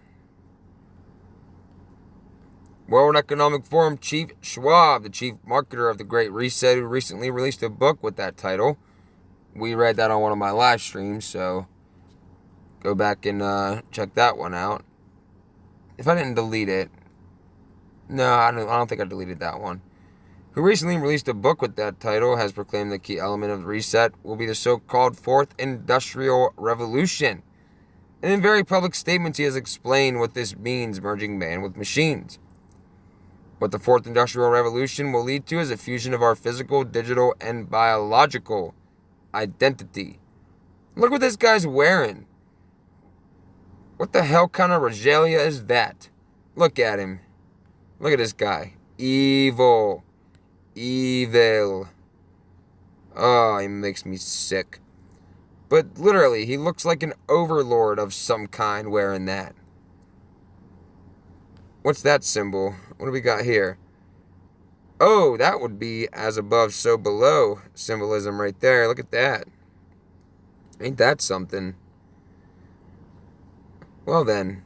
World Economic Forum Chief Schwab, the chief marketer of the Great Reset, who recently released a book with that title. We read that on one of my live streams, so go back and check that one out. If I didn't delete it, no, I don't think I deleted that one. Who recently released a book with that title, has proclaimed the key element of the reset will be the so-called Fourth Industrial Revolution. And in very public statements, he has explained what this means, merging man with machines. What the Fourth Industrial Revolution will lead to is a fusion of our physical, digital, and biological identity. Look what this guy's wearing. What the hell kind of regalia is that? Look at him. Look at this guy. Evil. Evil. Oh, he makes me sick. But literally, he looks like an overlord of some kind wearing that. What's that symbol? What do we got here? Oh, that would be as above, so below symbolism right there. Look at that. Ain't that something? Well then.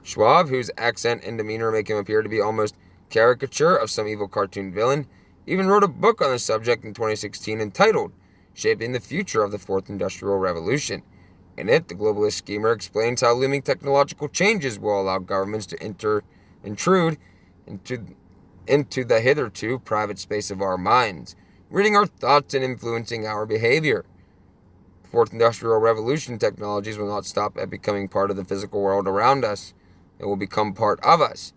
Schwab, whose accent and demeanor make him appear to be almost caricature of some evil cartoon villain, even wrote a book on the subject in 2016 entitled Shaping the Future of the Fourth Industrial Revolution. In it, the globalist schemer explains how looming technological changes will allow governments to intrude into the hitherto private space of our minds, reading our thoughts and influencing our behavior. Fourth Industrial Revolution technologies will not stop at becoming part of the physical world around us. It will become part of us.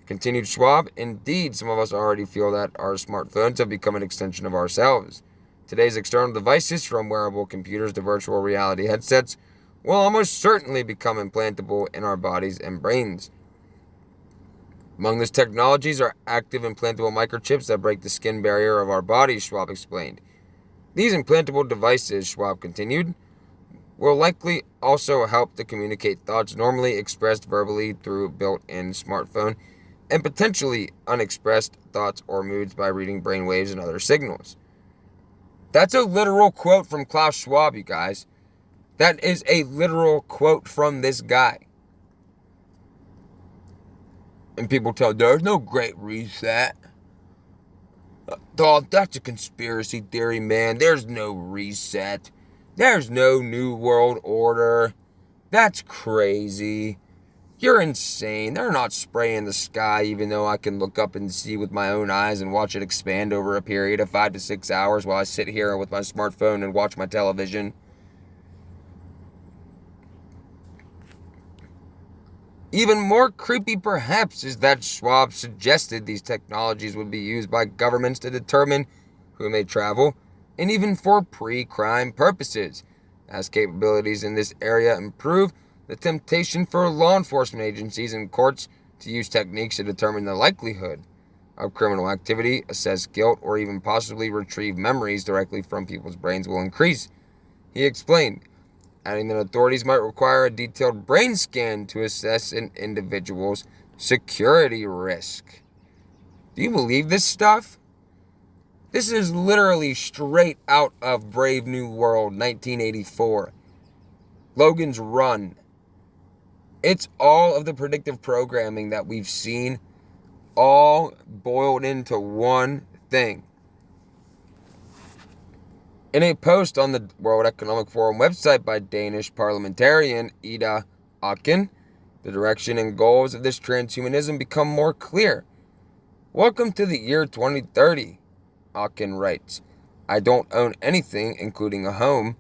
Continued Schwab, indeed, some of us already feel that our smartphones have become an extension of ourselves. Today's external devices, from wearable computers to virtual reality headsets, will almost certainly become implantable in our bodies and brains. Among these technologies are active implantable microchips that break the skin barrier of our bodies, Schwab explained. These implantable devices, Schwab continued, will likely also help to communicate thoughts normally expressed verbally through built-in smartphone, and potentially unexpressed thoughts or moods by reading brainwaves and other signals. That's a literal quote from Klaus Schwab, you guys. That is a literal quote from this guy. And people tell, there's no Great Reset. Dog, that's a conspiracy theory, man. There's no reset. There's no new world order. That's crazy. You're insane. They're not spraying the sky, even though I can look up and see with my own eyes and watch it expand over a period of 5 to 6 hours while I sit here with my smartphone and watch my television. Even more creepy, perhaps, is that Schwab suggested these technologies would be used by governments to determine who may travel, and even for pre-crime purposes. As capabilities in this area improve, the temptation for law enforcement agencies and courts to use techniques to determine the likelihood of criminal activity, assess guilt, or even possibly retrieve memories directly from people's brains will increase. He explained, adding that authorities might require a detailed brain scan to assess an individual's security risk. Do you believe this stuff? This is literally straight out of Brave New World, 1984. Logan's Run. It's all of the predictive programming that we've seen, all boiled into one thing. In a post on the World Economic Forum website by Danish parliamentarian Ida Auken, the direction and goals of this transhumanism become more clear. Welcome to the year 2030, Auken writes. I don't own anything, including a home,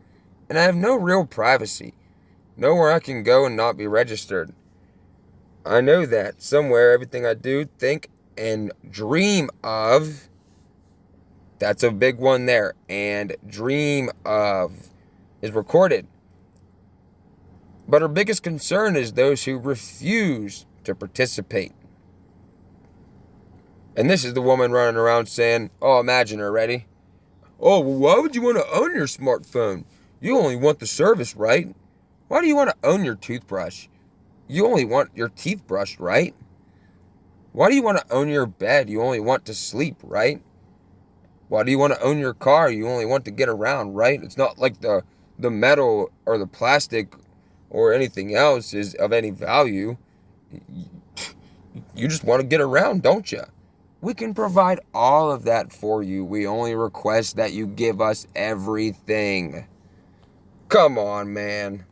and I have no real privacy. Nowhere I can go and not be registered. I know that somewhere everything I do, think, and dream of. That's a big one there. And dream of is recorded. But our biggest concern is those who refuse to participate. And this is the woman running around saying, oh, imagine her, ready? Oh, well, why would you want to own your smartphone? You only want the service, right? Why do you want to own your toothbrush? You only want your teeth brushed, right? Why do you want to own your bed? You only want to sleep, right? Why do you want to own your car? You only want to get around, right? It's not like the metal or the plastic or anything else is of any value. You just want to get around, don't you? We can provide all of that for you. We only request that you give us everything. Come on, man.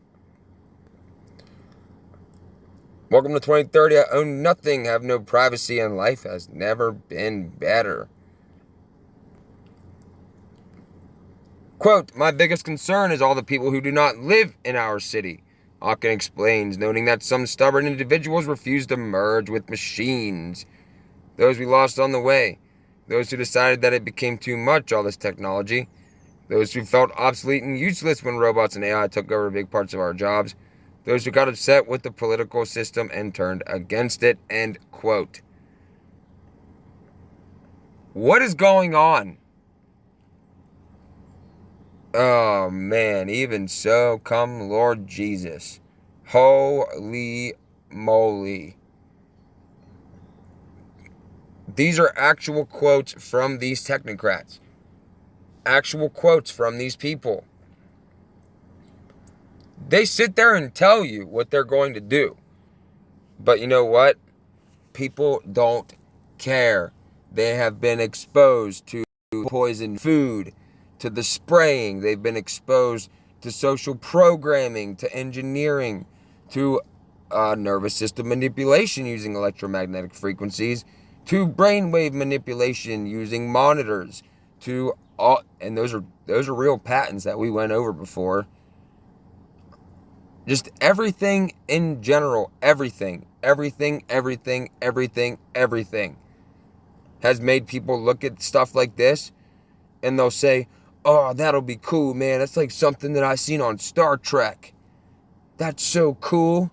Welcome to 2030. I own nothing, have no privacy, and life has never been better. Quote, my biggest concern is all the people who do not live in our city. Aachen explains, noting that some stubborn individuals refuse to merge with machines. Those we lost on the way. Those who decided that it became too much, all this technology. Those who felt obsolete and useless when robots and AI took over big parts of our jobs. Those who got upset with the political system and turned against it. End quote. What is going on? Oh, man. Even so, come Lord Jesus. Holy moly. These are actual quotes from these technocrats. Actual quotes from these people. They sit there and tell you what they're going to do. But you know what? People don't care. They have been exposed to poisoned food, to the spraying. They've been exposed to social programming, to engineering, to nervous system manipulation using electromagnetic frequencies, to brainwave manipulation using monitors, to all, and those are real patents that we went over before. Just everything in general, everything has made people look at stuff like this and they'll say, oh, that'll be cool, man. That's like something that I seen on Star Trek. That's so cool.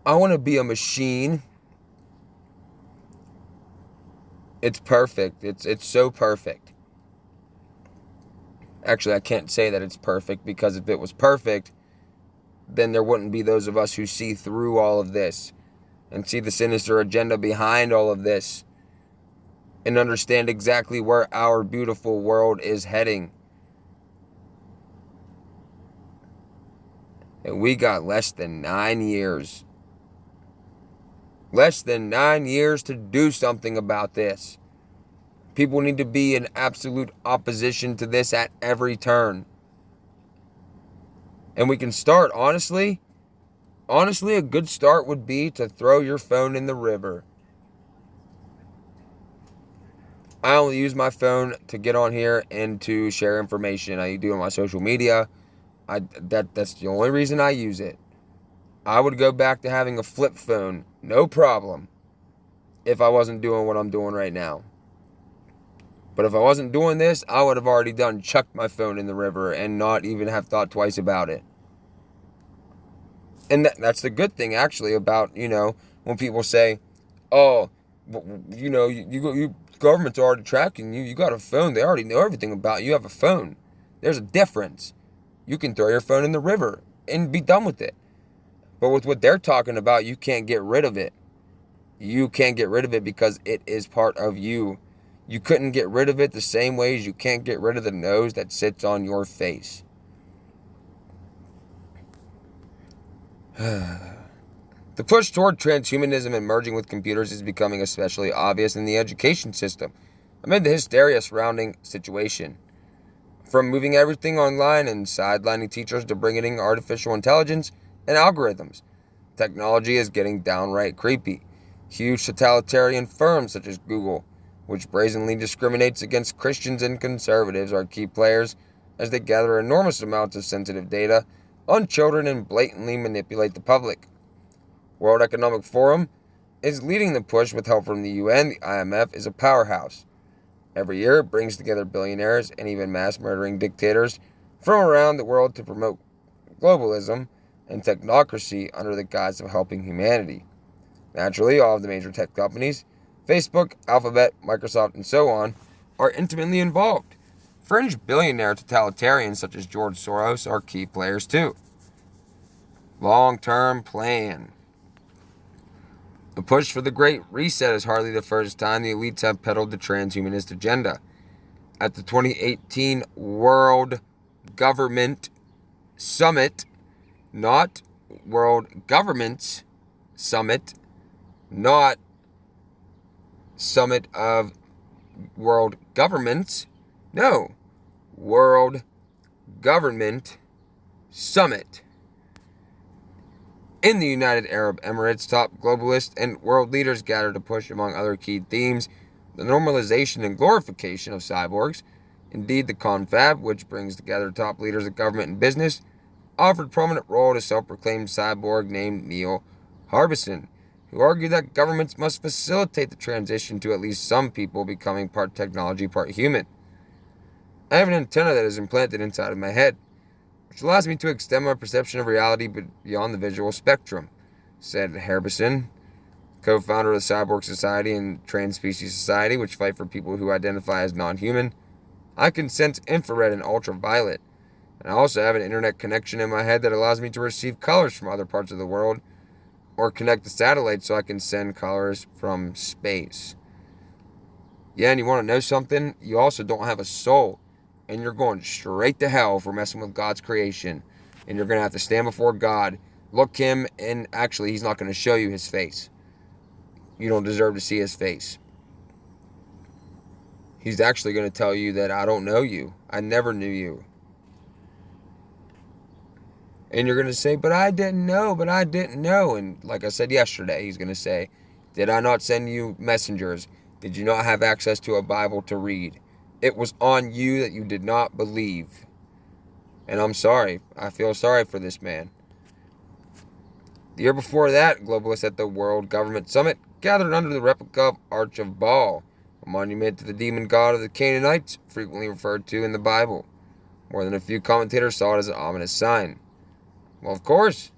I want to be a machine. It's perfect. It's so perfect. Actually, I can't say that it's perfect, because if it was perfect, then there wouldn't be those of us who see through all of this and see the sinister agenda behind all of this and understand exactly where our beautiful world is heading. And we got less than 9 years. Less than 9 years to do something about this. People need to be in absolute opposition to this at every turn. And we can start, honestly, a good start would be to throw your phone in the river. I only use my phone to get on here and to share information. I do on my social media. That's the only reason I use it. I would go back to having a flip phone, no problem, if I wasn't doing what I'm doing right now. But if I wasn't doing this, I would have already chucked my phone in the river and not even have thought twice about it. And that's the good thing, actually, about, when people say, oh, you government's already tracking you. You got a phone. They already know everything about you. You have a phone. There's a difference. You can throw your phone in the river and be done with it. But with what they're talking about, you can't get rid of it. You can't get rid of it because it is part of you. You couldn't get rid of it the same way as you can't get rid of the nose that sits on your face. The push toward transhumanism and merging with computers is becoming especially obvious in the education system amid the hysteria surrounding situation. From moving everything online and sidelining teachers to bringing in artificial intelligence and algorithms, technology is getting downright creepy. Huge totalitarian firms such as Google, which brazenly discriminates against Christians and conservatives, are key players as they gather enormous amounts of sensitive data on children and blatantly manipulate the public. World Economic Forum is leading the push with help from the UN. The IMF is a powerhouse. Every year, it brings together billionaires and even mass-murdering dictators from around the world to promote globalism and technocracy under the guise of helping humanity. Naturally, all of the major tech companies, Facebook, Alphabet, Microsoft, and so on, are intimately involved. Fringe billionaire totalitarians such as George Soros are key players too. Long-term plan. The push for the Great Reset is hardly the first time the elites have peddled the transhumanist agenda. At the 2018 World Government Summit, not World Governments Summit, not Summit of World Governments, no, World Government Summit. In the United Arab Emirates, top globalists and world leaders gathered to push, among other key themes, the normalization and glorification of cyborgs. Indeed, the confab, which brings together top leaders of government and business, offered prominent role to self-proclaimed cyborg named Neil Harbison, who argued that governments must facilitate the transition to at least some people becoming part technology, part human. I have an antenna that is implanted inside of my head, which allows me to extend my perception of reality beyond the visual spectrum, said Harbison, co-founder of the Cyborg Society and Trans-Species Society, which fight for people who identify as non-human. I can sense infrared and ultraviolet, and I also have an internet connection in my head that allows me to receive colors from other parts of the world, or connect the satellite so I can send colors from space. Yeah, and you want to know something? You also don't have a soul, and you're going straight to hell for messing with God's creation, and you're going to have to stand before God, look him, and actually he's not going to show you his face. You don't deserve to see his face. He's actually going to tell you that I don't know you. I never knew you. And you're going to say, but I didn't know. And like I said yesterday, he's going to say, did I not send you messengers? Did you not have access to a Bible to read? It was on you that you did not believe. And I'm sorry. I feel sorry for this man. The year before that, globalists at the World Government Summit gathered under the replica of Arch of Baal, a monument to the demon god of the Canaanites, frequently referred to in the Bible. More than a few commentators saw it as an ominous sign. Well, of course.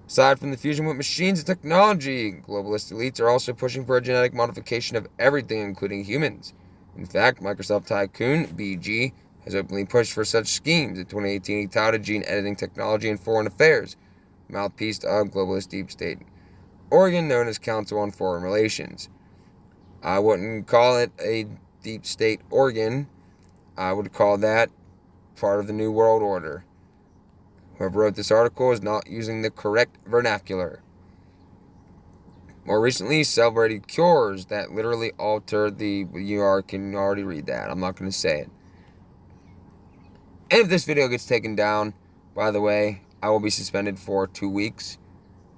Aside from the fusion with machines and technology, globalist elites are also pushing for a genetic modification of everything, including humans. In fact, Microsoft tycoon BG has openly pushed for such schemes. In 2018, he touted gene editing technology in foreign affairs, mouthpiece of globalist deep state organ known as Council on Foreign Relations. I wouldn't call it a deep state organ. I would call that part of the New World Order. Whoever wrote this article is not using the correct vernacular. More recently, celebrated cures that literally altered the... You can already read that. I'm not going to say it. And if this video gets taken down, by the way, I will be suspended for 2 weeks.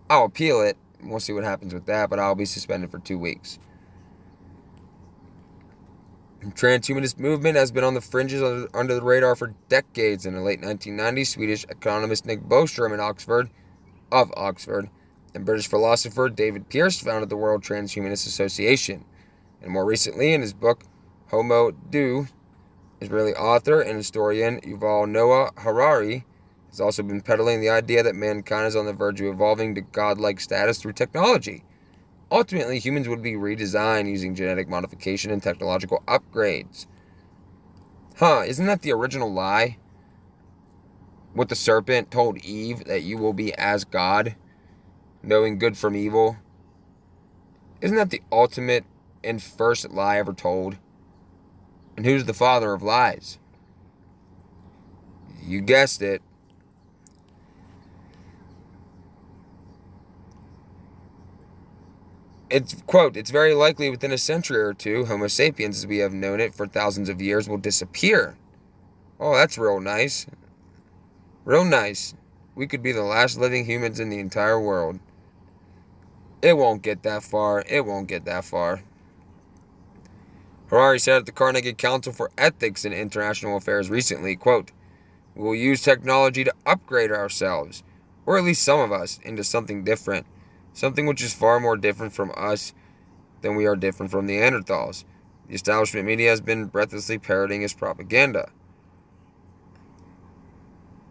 I'll appeal it. We'll see what happens with that, but I'll be suspended for 2 weeks. The transhumanist movement has been on the fringes under the radar for decades. In the late 1990s, Swedish economist Nick Bostrom of Oxford, and British philosopher David Pearce founded the World Transhumanist Association. And more recently, in his book Homo Deus, Israeli author and historian Yuval Noah Harari has also been peddling the idea that mankind is on the verge of evolving to godlike status through technology. Ultimately, humans would be redesigned using genetic modification and technological upgrades. Isn't that the original lie? What the serpent told Eve, that you will be as God, knowing good from evil. Isn't that the ultimate and first lie ever told? And who's the father of lies? You guessed it. It's, quote, it's very likely within a century or two, Homo sapiens as we have known it for thousands of years will disappear. Oh, that's real nice. Real nice. We could be the last living humans in the entire world. It won't get that far. It won't get that far. Harari said at the Carnegie Council for Ethics in International Affairs recently, quote, we will use technology to upgrade ourselves, or at least some of us, into something different. something which is far more different from us than we are different from the Neanderthals. The establishment media has been breathlessly parroting his propaganda.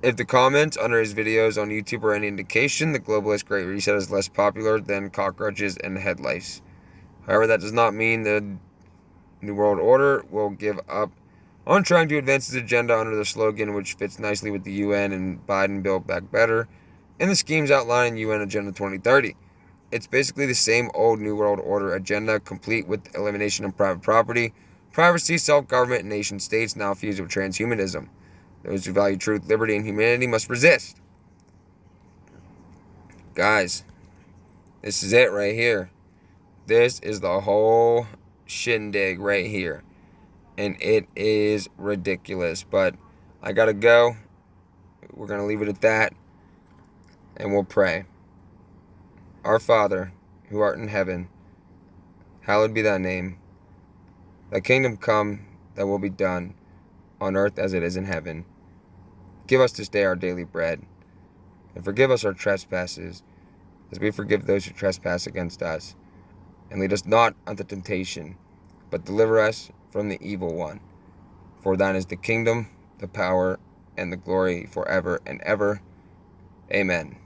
If the comments under his videos on YouTube are any indication, the globalist Great Reset is less popular than cockroaches and head lice. However, that does not mean the New World Order will give up on trying to advance its agenda under the slogan which fits nicely with the UN and Biden Build Back Better and the schemes outlined in UN Agenda 2030. It's basically the same old New World Order agenda, complete with elimination of private property, privacy, self-government, and nation-states, now fused with transhumanism. Those who value truth, liberty, and humanity must resist. Guys, this is it right here. This is the whole shindig right here. And it is ridiculous. But I gotta go. We're gonna leave it at that. And we'll pray. Our Father, who art in heaven, hallowed be thy name. Thy kingdom come, thy will be done, on earth as it is in heaven. Give us this day our daily bread, and forgive us our trespasses, as we forgive those who trespass against us. And lead us not unto temptation, but deliver us from the evil one. For thine is the kingdom, the power, and the glory forever and ever. Amen.